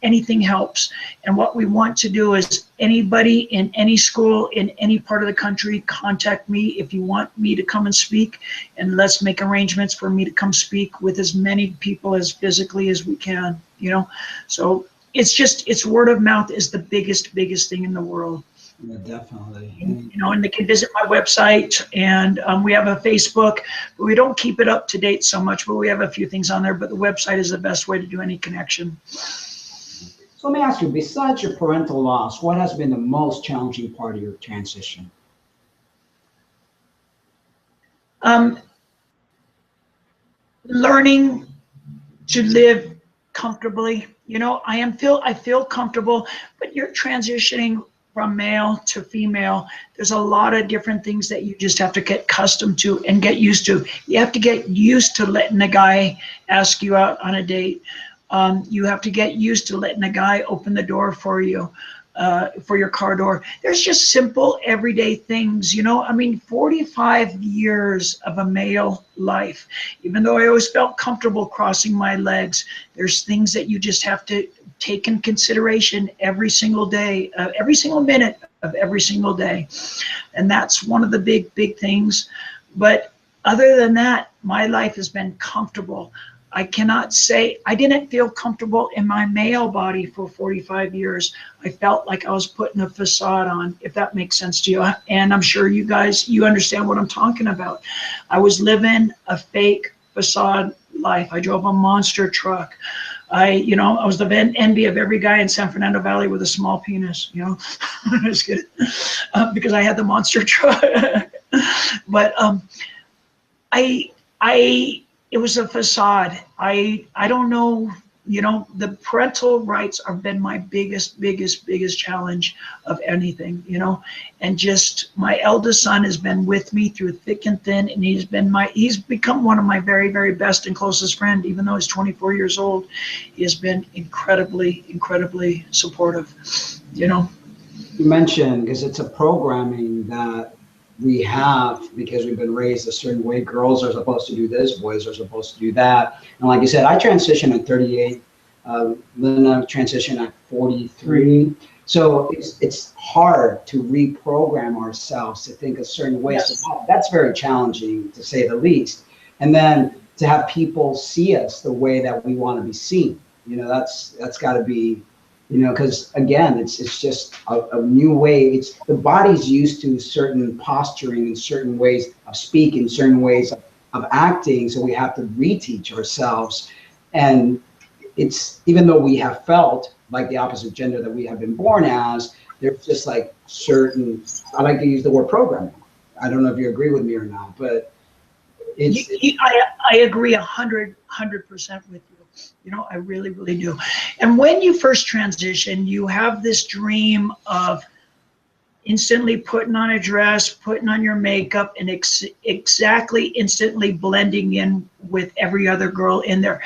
Anything helps. And what we want to do is anybody in any school in any part of the country, contact me if you want me to come and speak, and let's make arrangements for me to come speak with as many people as physically as we can, So it's word of mouth is the biggest thing in the world. Yeah, definitely. And they can visit my website, and we have a Facebook, but we don't keep it up to date so much, but we have a few things on there, but the website is the best way to do any connection. So let me ask you, besides your parental loss, what has been the most challenging part of your transition? Learning to live comfortably. I feel comfortable, but you're transitioning from male to female. There's a lot of different things that you just have to get accustomed to and get used to. You have to get used to letting a guy ask you out on a date. You have to get used to letting a guy open the door for you, for your car door. There's just simple everyday things, 45 years of a male life. Even though I always felt comfortable crossing my legs, there's things that you just have to take in consideration every single day, every single minute of every single day. And that's one of the big things. But other than that, my life has been comfortable. I cannot say I didn't feel comfortable in my male body for 45 years. I felt like I was putting a facade on, if that makes sense to you. And I'm sure you guys, you understand what I'm talking about. I was living a fake facade life. I drove a monster truck. I was the envy of every guy in San Fernando Valley with a small penis, Just kidding. Because I had the monster truck. But it was a facade. I don't know, the parental rights have been my biggest challenge of anything, and just my eldest son has been with me through thick and thin, and he's become one of my very best and closest friend. Even though he's 24 years old, he has been incredibly supportive, You mentioned, because it's a programming that we have, because we've been raised a certain way. Girls are supposed to do this, boys are supposed to do that. And like you said, I transitioned at 38. Lynn transitioned at 43. So it's hard to reprogram ourselves to think a certain way. Yes. So that's very challenging, to say the least. And then to have people see us the way that we want to be seen, that's got to be, because again, it's just a new way. The body's used to certain posturing and certain ways of speaking, certain ways of acting. So we have to reteach ourselves. And it's, even though we have felt like the opposite gender that we have been born as, there's just like certain, I like to use the word programming. I don't know if you agree with me or not, but I agree 100% with you. You know, I really, really do. And when you first transition, you have this dream of instantly putting on a dress, putting on your makeup, and exactly instantly blending in with every other girl in there.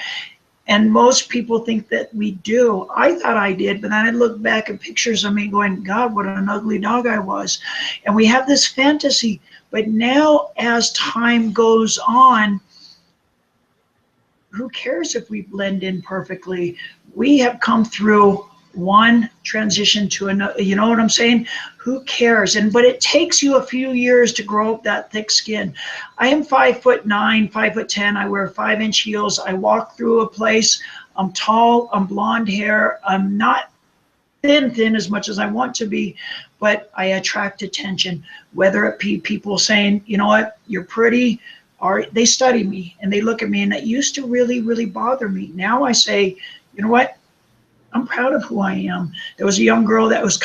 And most people think that we do. I thought I did, but then I look back at pictures of me going, God, what an ugly dog I was. And we have this fantasy. But now as time goes on, who cares if we blend in perfectly? We have come through one transition to another. You know what I'm saying? Who cares? But it takes you a few years to grow up that thick skin. I am 5'9", 5'10". I wear 5-inch heels. I walk through a place. I'm tall. I'm blonde hair. I'm not thin as much as I want to be, but I attract attention. Whether it be people saying, you know what, you're pretty, or they study me and they look at me, and that used to really, really bother me. Now I say, you know what? I'm proud of who I am. There was a young girl that was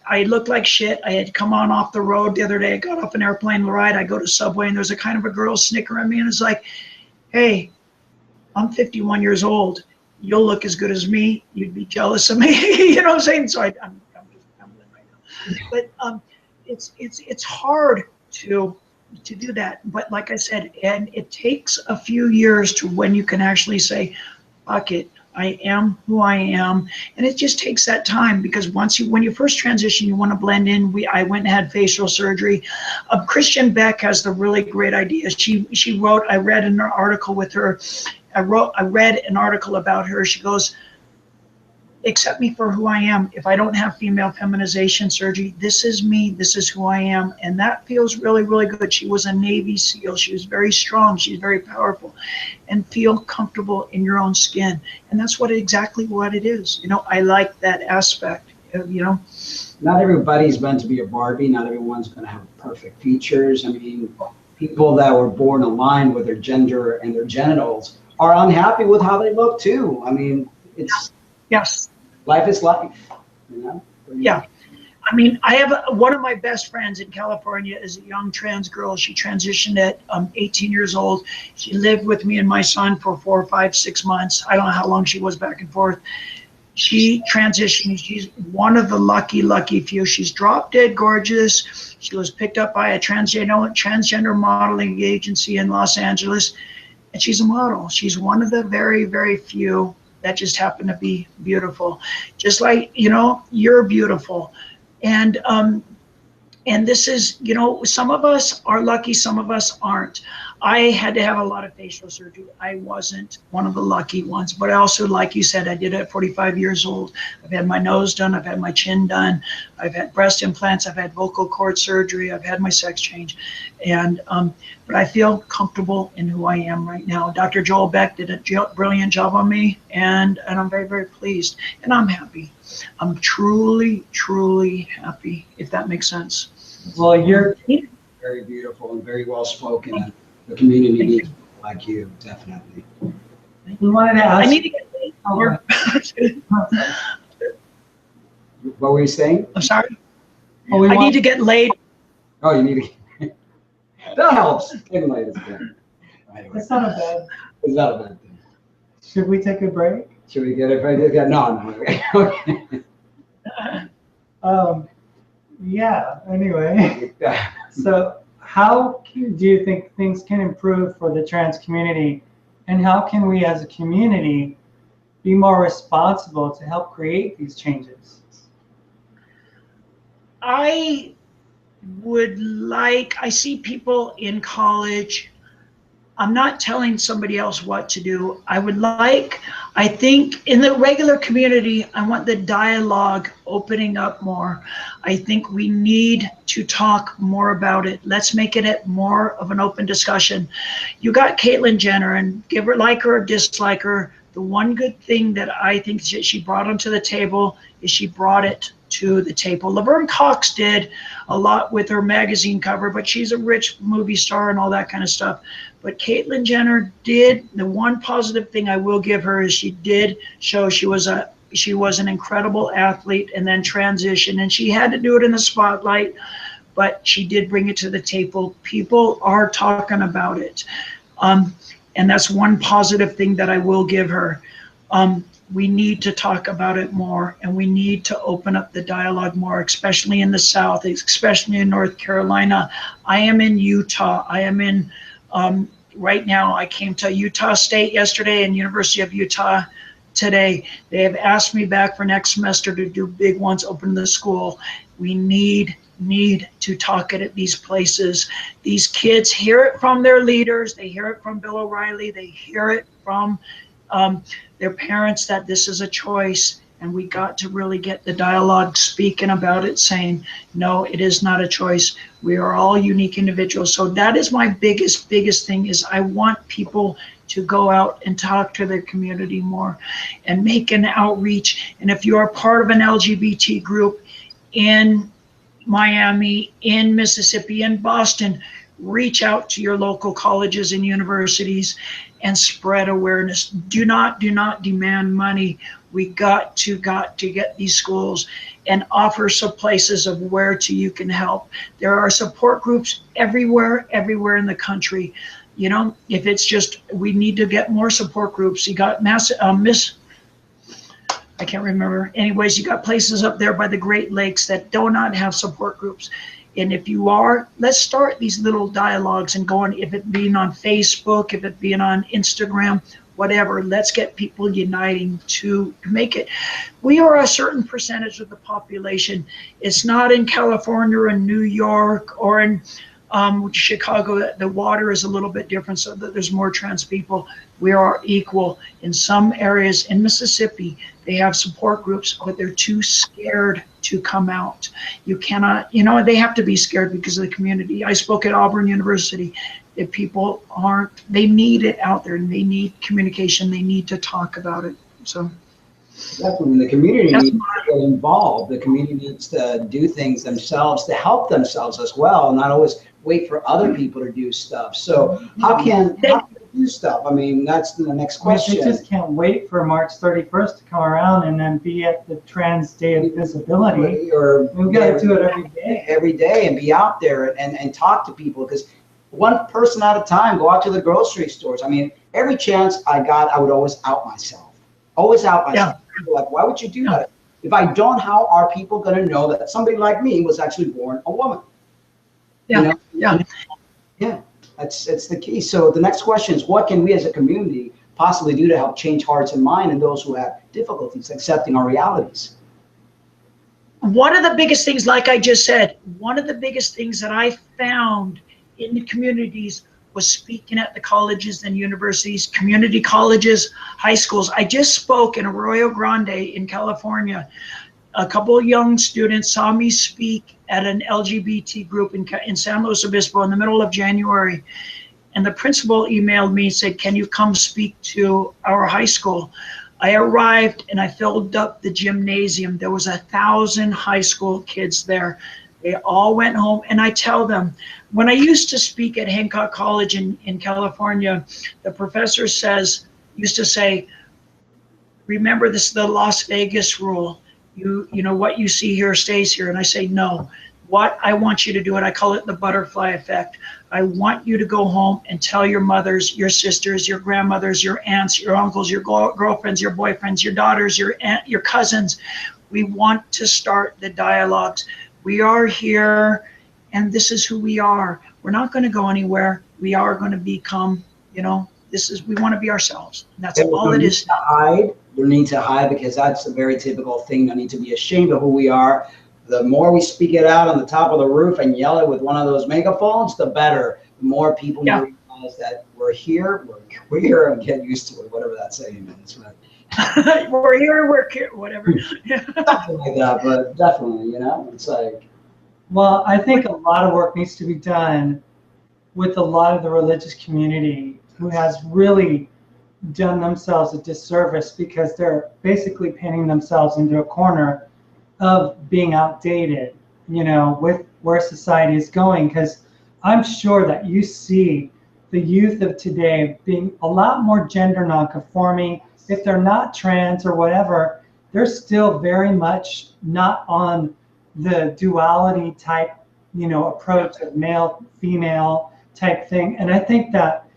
I looked like shit. I had come on off the road the other day. I got off an airplane ride. I go to Subway, and there's a kind of a girl snickering at me, and it's like, hey, I'm 51 years old. You'll look as good as me. You'd be jealous of me. You know what I'm saying? So I'm just fumbling right now. But it's hard to do that. But like I said, and it takes a few years to when you can actually say, fuck it. I am who I am, and it just takes that time, because when you first transition, you want to blend in. I went and had facial surgery. Christian Beck has the really great idea. She wrote. I read an article with her. I read an article about her. She goes, accept me for who I am. If I don't have female feminization surgery, this is me. This is who I am. And that feels really, really good. She was a Navy SEAL. She was very strong. She's very powerful. And feel comfortable in your own skin. And that's exactly what it is. You know, I like that aspect, you know. Not everybody's meant to be a Barbie. Not everyone's going to have perfect features. I mean, people that were born aligned with their gender and their genitals are unhappy with how they look too. I mean, it's... Yes. Life is life, you know? Yeah. I mean, I have one of my best friends in California is a young trans girl. She transitioned at 18 years old. She lived with me and my son for 4, 5, 6 months. I don't know how long she was back and forth. She transitioned. She's one of the lucky few. She's drop dead gorgeous. She was picked up by a transgender modeling agency in Los Angeles, and she's a model. She's one of the very, very few that just happen to be beautiful. Just like, you know, you're beautiful. And this is, you know, some of us are lucky, some of us aren't. I had to have a lot of facial surgery. I wasn't one of the lucky ones, but I also, like you said, I did it at 45 years old. I've had my nose done, I've had my chin done, I've had breast implants, I've had vocal cord surgery, I've had my sex change. And, but I feel comfortable in who I am right now. Dr. Joel Beck did a brilliant job on me, and I'm very, very pleased, and I'm happy. I'm truly, truly happy, if that makes sense. Well, you're very beautiful and very well spoken. And the community needs people like you, definitely. We wanted to ask. I need to get laid more. What were you saying? I'm sorry. I need to get laid. Oh, you need to. That helps. Getting laid is good. Anyway. It's not a bad. It's not a bad thing. Should we take a break? Should we get it? Yeah, no. Okay. Yeah. Anyway. So, how do you think things can improve for the trans community, and how can we as a community be more responsible to help create these changes? I see people in college. I'm not telling somebody else what to do. I think in the regular community, I want the dialogue opening up more. I think we need to talk more about it. Let's make it more of an open discussion. You got Caitlyn Jenner, and give her, like her or dislike her, the one good thing that I think she brought onto the table is she brought it to the table. Laverne Cox did a lot with her magazine cover, but she's a rich movie star and all that kind of stuff. But Caitlyn Jenner did, the one positive thing I will give her is she did show she was a She was an incredible athlete and then transitioned, and she had to do it in the spotlight, but she did bring it to the table. People are talking about it. And that's one positive thing that I will give her. We need to talk about it more, and we need to open up the dialogue more, especially in the South, especially in North Carolina. I am in Utah. I am in, right now, I came to Utah State yesterday and University of Utah today. They have asked me back for next semester to do big ones, open the school. We need to talk it at these places. These kids hear it from their leaders. They hear it from Bill O'Reilly. They hear it from their parents that this is a choice, and we got to really get the dialogue speaking about it, saying, no, it is not a choice. We are all unique individuals. So that is my biggest thing, is I want people to go out and talk to their community more and make an outreach. And if you are part of an LGBT group in Miami, in Mississippi, in Boston, reach out to your local colleges and universities and spread awareness. Do not demand money. We got to get these schools and offer some places of where you can help. There are support groups everywhere in the country. You know, if it's just, we need to get more support groups. You got I can't remember. Anyways, you got places up there by the Great Lakes that do not have support groups. And if you are, let's start these little dialogues and going, if it being on Facebook, if it being on Instagram, whatever, let's get people uniting to make it. We are a certain percentage of the population. It's not in California or in New York or in Chicago. The water is a little bit different, so that there's more trans people. We are equal. In some areas in Mississippi, they have support groups, but they're too scared to come out. You cannot, they have to be scared because of the community. I spoke at Auburn University. If people aren't, they need it out there, and they need communication. They need to talk about it. So definitely, the community needs to get involved. The community needs to do things themselves to help themselves as well, not always wait for other people to do stuff. So how can they do stuff? I mean, that's the next question. They just can't wait for March 31st to come around and then be at the Trans Day of Visibility. Or we've got to do it every day. Every day, and be out there and talk to people, because one person at a time. Go out to the grocery stores. I mean, every chance I got, I would always out myself. Always out myself. Yeah. People like, why would you do that? If I don't, how are people going to know that somebody like me was actually born a woman? Yeah. Yeah. That's the key. So the next question is, what can we as a community possibly do to help change hearts and minds in those who have difficulties accepting our realities? One of the biggest things, like I just said, one of the biggest things that I found in the communities was speaking at the colleges and universities, community colleges, high schools. I just spoke in Arroyo Grande in California. A couple of young students saw me speak at an LGBT group in San Luis Obispo in the middle of January. And the principal emailed me and said, can you come speak to our high school? I arrived and I filled up the gymnasium. There was 1,000 high school kids there. They all went home, and I tell them, when I used to speak at Hancock College in California, the professor used to say, remember this, the Las Vegas rule. You know, what you see here stays here. And I say, no, what I want you to do, and I call it the butterfly effect. I want you to go home and tell your mothers, your sisters, your grandmothers, your aunts, your uncles, your girlfriends, your boyfriends, your daughters, your cousins. We want to start the dialogues. We are here, and this is who we are. We're not going to go anywhere. We are going to become, we want to be ourselves. And that's all it is. We need to hide, because that's a very typical thing. I need to be ashamed of who we are. The more we speak it out on the top of the roof and yell it with one of those megaphones, the better. The more people realize that we're here, we're here, and get used to it, whatever that saying is. But we're here, whatever. Something like that, but definitely, it's like. Well, I think a lot of work needs to be done with a lot of the religious community, who has really done themselves a disservice, because they're basically painting themselves into a corner of being outdated, with where society is going. Because I'm sure that you see the youth of today being a lot more gender nonconforming. If they're not trans or whatever, they're still very much not on the duality type, approach of male, female type thing. And I think that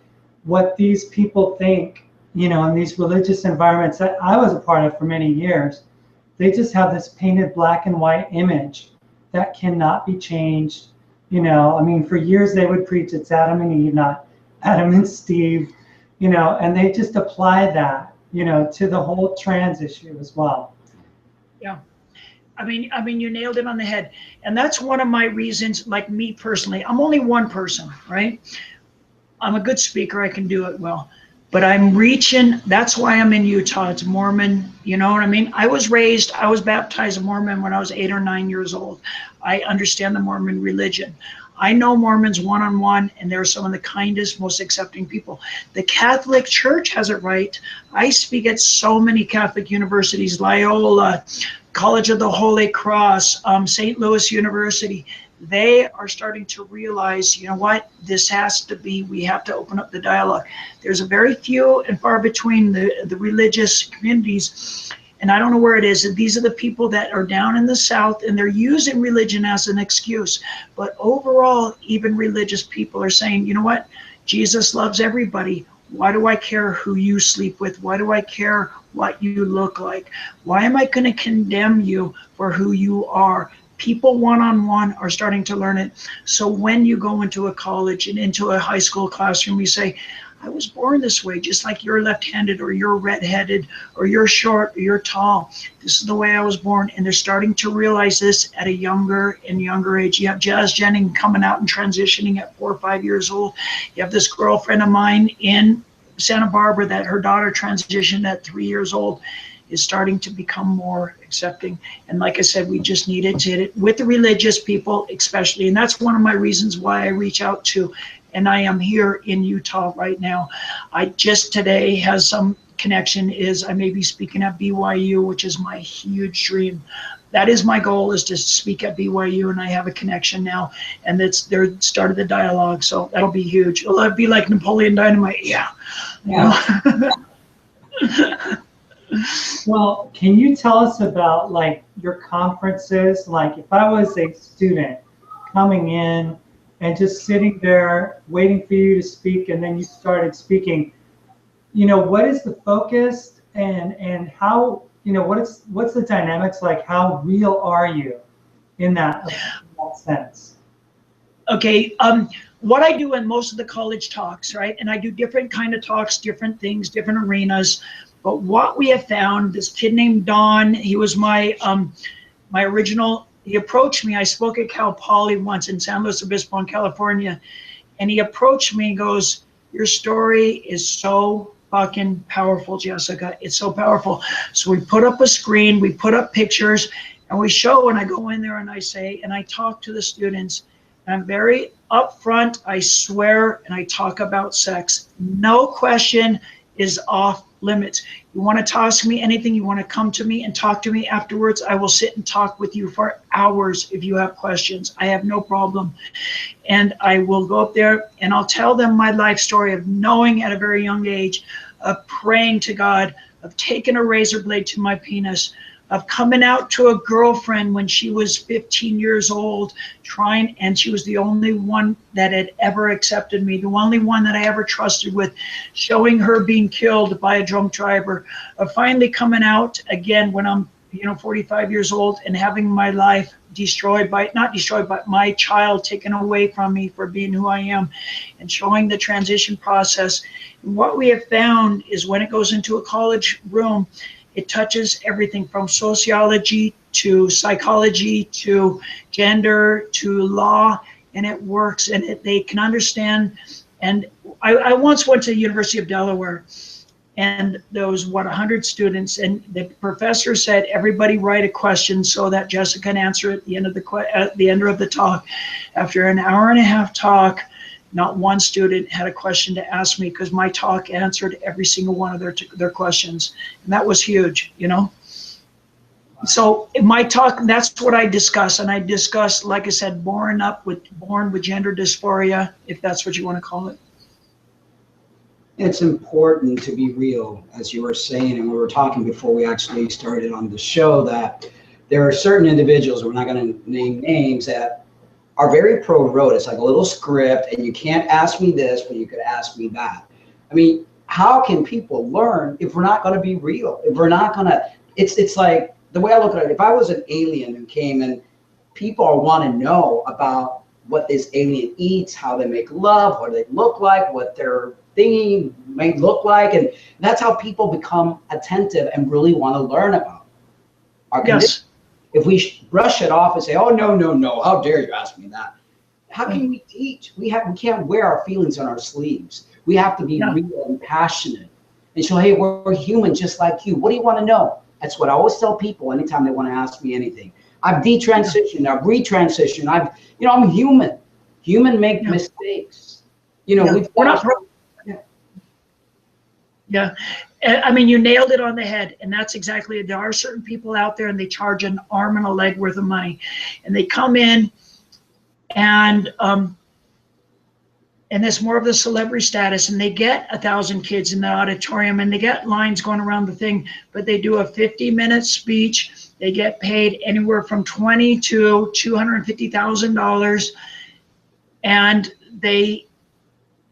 what these people think, in these religious environments that I was a part of for many years, they just have this painted black and white image that cannot be changed. I mean, for years they would preach it's Adam and Eve, not Adam and Steve, and they just apply that, to the whole trans issue as well. Yeah. I mean, you nailed it on the head. And that's one of my reasons, like me personally, I'm only one person, right? I'm a good speaker. I can do it well, but I'm reaching. That's why I'm in Utah. It's Mormon. You know what I mean? I was baptized a Mormon when I was 8 or 9 years old. I understand the Mormon religion. I know Mormons one-on-one, and they're some of the kindest, most accepting people. The Catholic Church has it right. I speak at so many Catholic universities, Loyola, College of the Holy Cross, St. Louis University. They are starting to realize, you know what, this has to be, we have to open up the dialogue. There's a very few and far between the religious communities, and I don't know where it is. These are the people that are down in the South, and they're using religion as an excuse. But overall, even religious people are saying, you know what, Jesus loves everybody. Why do I care who you sleep with? Why do I care what you look like? Why am I going to condemn you for who you are? People one-on-one are starting to learn it. So when you go into a college and into a high school classroom, you say, I was born this way, just like you're left-handed or you're red-headed or you're short or you're tall. This is the way I was born. And they're starting to realize this at a younger and younger age. You have Jazz Jennings coming out and transitioning at 4 or 5 years old. You have this girlfriend of mine in Santa Barbara that her daughter transitioned at 3 years old, is starting to become more accepting. And like I said, we just needed to hit it with the religious people especially. And that's one of my reasons why I reach out to, and I am here in Utah right now. I just today has some connection, is I may be speaking at BYU, which is my huge dream. That is my goal, is to speak at BYU, and I have a connection now, and they're started the dialogue, so that'll be huge. It'll be like Napoleon Dynamite, yeah. Well, can you tell us about like your conferences? Like if I was a student coming in and just sitting there waiting for you to speak, and then you started speaking, what is the focus and how, what's the dynamics like? How real are you in that sense? Okay, what I do in most of the college talks, right? And I do different kind of talks, different things, different arenas. But what we have found, this kid named Don, he was my original, he approached me. I spoke at Cal Poly once in San Luis Obispo in California. And he approached me and goes, your story is so fucking powerful, Jessica. It's so powerful. So we put up a screen, we put up pictures, and we show, and I go in there and I say, and I talk to the students. And I'm very upfront, I swear, and I talk about sex. No question is off limits. You want to toss me anything, you want to come to me and talk to me afterwards, I will sit and talk with you for hours if you have questions. I have no problem. And I will go up there and I'll tell them my life story of knowing at a very young age, of praying to God, of taking a razor blade to my penis, of coming out to a girlfriend when she was 15 years old, and she was the only one that had ever accepted me, the only one that I ever trusted with, showing her being killed by a drunk driver, of finally coming out again when I'm 45 years old and having my life not destroyed, but my child taken away from me for being who I am, and showing the transition process. And what we have found is when it goes into a college room, it touches everything from sociology to psychology to gender to law, and it works, and they can understand. And I once went to the University of Delaware, and there was 100 students, and the professor said, everybody write a question so that Jessica can answer at the end of the talk. After an hour and a half talk, not one student had a question to ask me, because my talk answered every single one of their questions. And that was huge, So in my talk, that's what I discuss. And I discuss, like I said, born with gender dysphoria, if that's what you want to call it. It's important to be real, as you were saying, and we were talking before we actually started on the show, that there are certain individuals, we're not going to name names, that are very pro-road. It's like a little script, and you can't ask me this, but you could ask me that. I mean, how can people learn if we're not going to be real? If we're not going to, it's like, the way I look at it, if I was an alien who came and people want to know about what this alien eats, how they make love, what they look like, what their thingy may look like, and that's how people become attentive and really want to learn about our condition. If we brush it off and say, "Oh no, no, no! How dare you ask me that?" How can we teach? We can't wear our feelings on our sleeves. We have to be real and passionate. And so, hey, we're human just like you. What do you want to know? That's what I always tell people anytime they want to ask me anything. I've detransitioned, I've retransitioned, I'm human. Human make mistakes. We're not. Yeah. I mean, you nailed it on the head. And that's exactly it. There are certain people out there and they charge an arm and a leg worth of money. And they come in and it's more of the celebrity status, and they get 1,000 kids in the auditorium and they get lines going around the thing, but they do a 50-minute speech. They get paid anywhere from $20,000 to $250,000, and they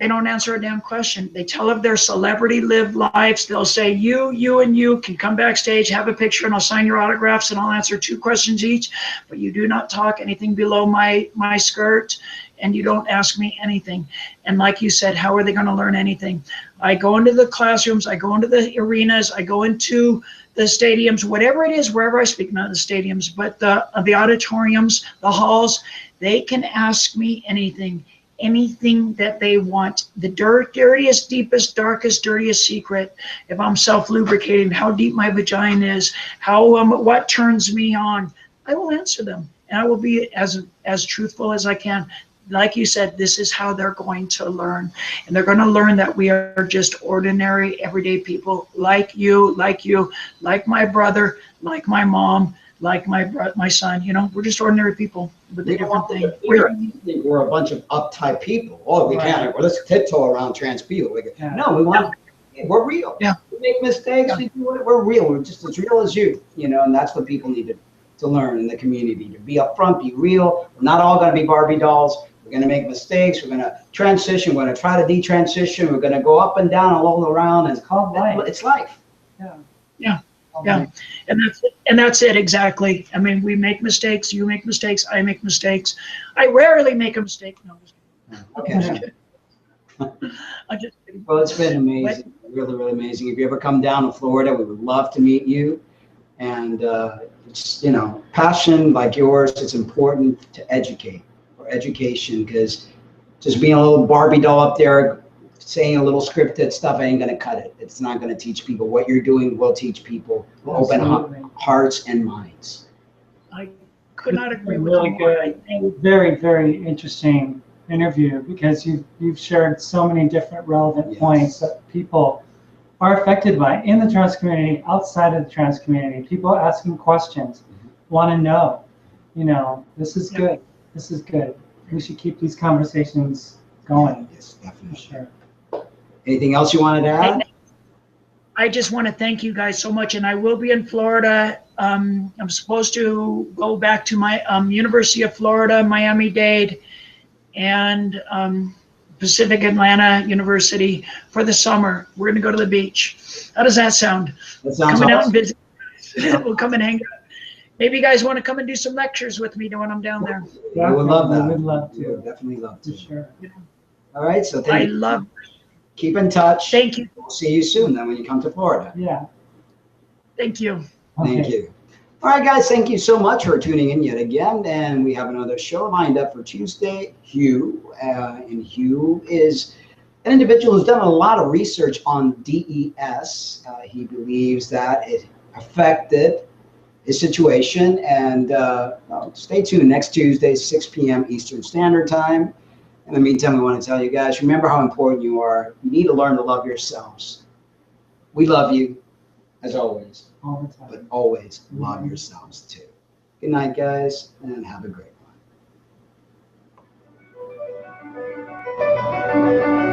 don't answer a damn question. They tell of their celebrity lived lives. They'll say, you and you can come backstage, have a picture, and I'll sign your autographs and I'll answer 2 questions each, but you do not talk anything below my skirt, and you don't ask me anything. And like you said, how are they going to learn anything? I go into the classrooms, I go into the arenas, I go into the stadiums, whatever it is, wherever I speak, not the stadiums, but the auditoriums, the halls, they can ask me anything that they want. The dirtiest, deepest, darkest, dirtiest secret. If I'm self-lubricating, how deep my vagina is, what turns me on, I will answer them. And I will be as truthful as I can. Like you said, this is how they're going to learn. And they're going to learn that we are just ordinary, everyday people like you, like my brother, like my mom, like my son. We're just ordinary people with a different thing. We're a bunch of uptight people. Oh, we can't. Well, let's tiptoe around trans people. No, we want. We're real. Yeah. We make mistakes. We do it. We're real. We're just as real as you. And that's what people need to learn in the community, to be upfront, be real. We're not all going to be Barbie dolls. We're going to make mistakes. We're going to transition. We're going to try to detransition. We're going to go up and down, all around. And it's called life. It's life. Yeah. And that's it exactly. I mean, we make mistakes. You make mistakes. I make mistakes. I rarely make a mistake. No, I'm just kidding. I'm just kidding. Well, it's been amazing. Really, really amazing. If you ever come down to Florida, we would love to meet you. And it's, passion like yours, it's important to educate, for education, because just being a little Barbie doll up there saying a little scripted stuff ain't going to cut it. It's not going to teach people. What you're doing will teach people, will open hearts and minds. I could not agree with really you. Good, very, very interesting interview, because you've shared so many different relevant points that people are affected by in the trans community, outside of the trans community. People asking questions, want to know. This is good. This is good. We should keep these conversations going. Yes, definitely. For sure. Anything else you wanted to add? I just want to thank you guys so much, and I will be in Florida. I'm supposed to go back to my University of Florida, Miami-Dade, and Pacific Atlanta University for the summer. We're going to go to the beach. How does that sound? That sounds Coming awesome. out and visit. We'll come and hang out. Maybe you guys want to come and do some lectures with me when I'm down there. Yeah, we would love that. We would love to. We would definitely love to. For sure. All right, so thank you. Keep in touch. Thank you. We'll see you soon then when you come to Florida. Yeah. Thank you. Thank you. All right, guys, thank you so much for tuning in yet again. And we have another show lined up for Tuesday. Hugh, and Hugh is an individual who's done a lot of research on DES. He believes that it affected his situation. And stay tuned next Tuesday, 6 p.m. Eastern Standard Time. In the meantime, we want to tell you guys, remember how important you are. You need to learn to love yourselves. We love you, as always. All the time. But always love yourselves, too. Good night, guys, and have a great one.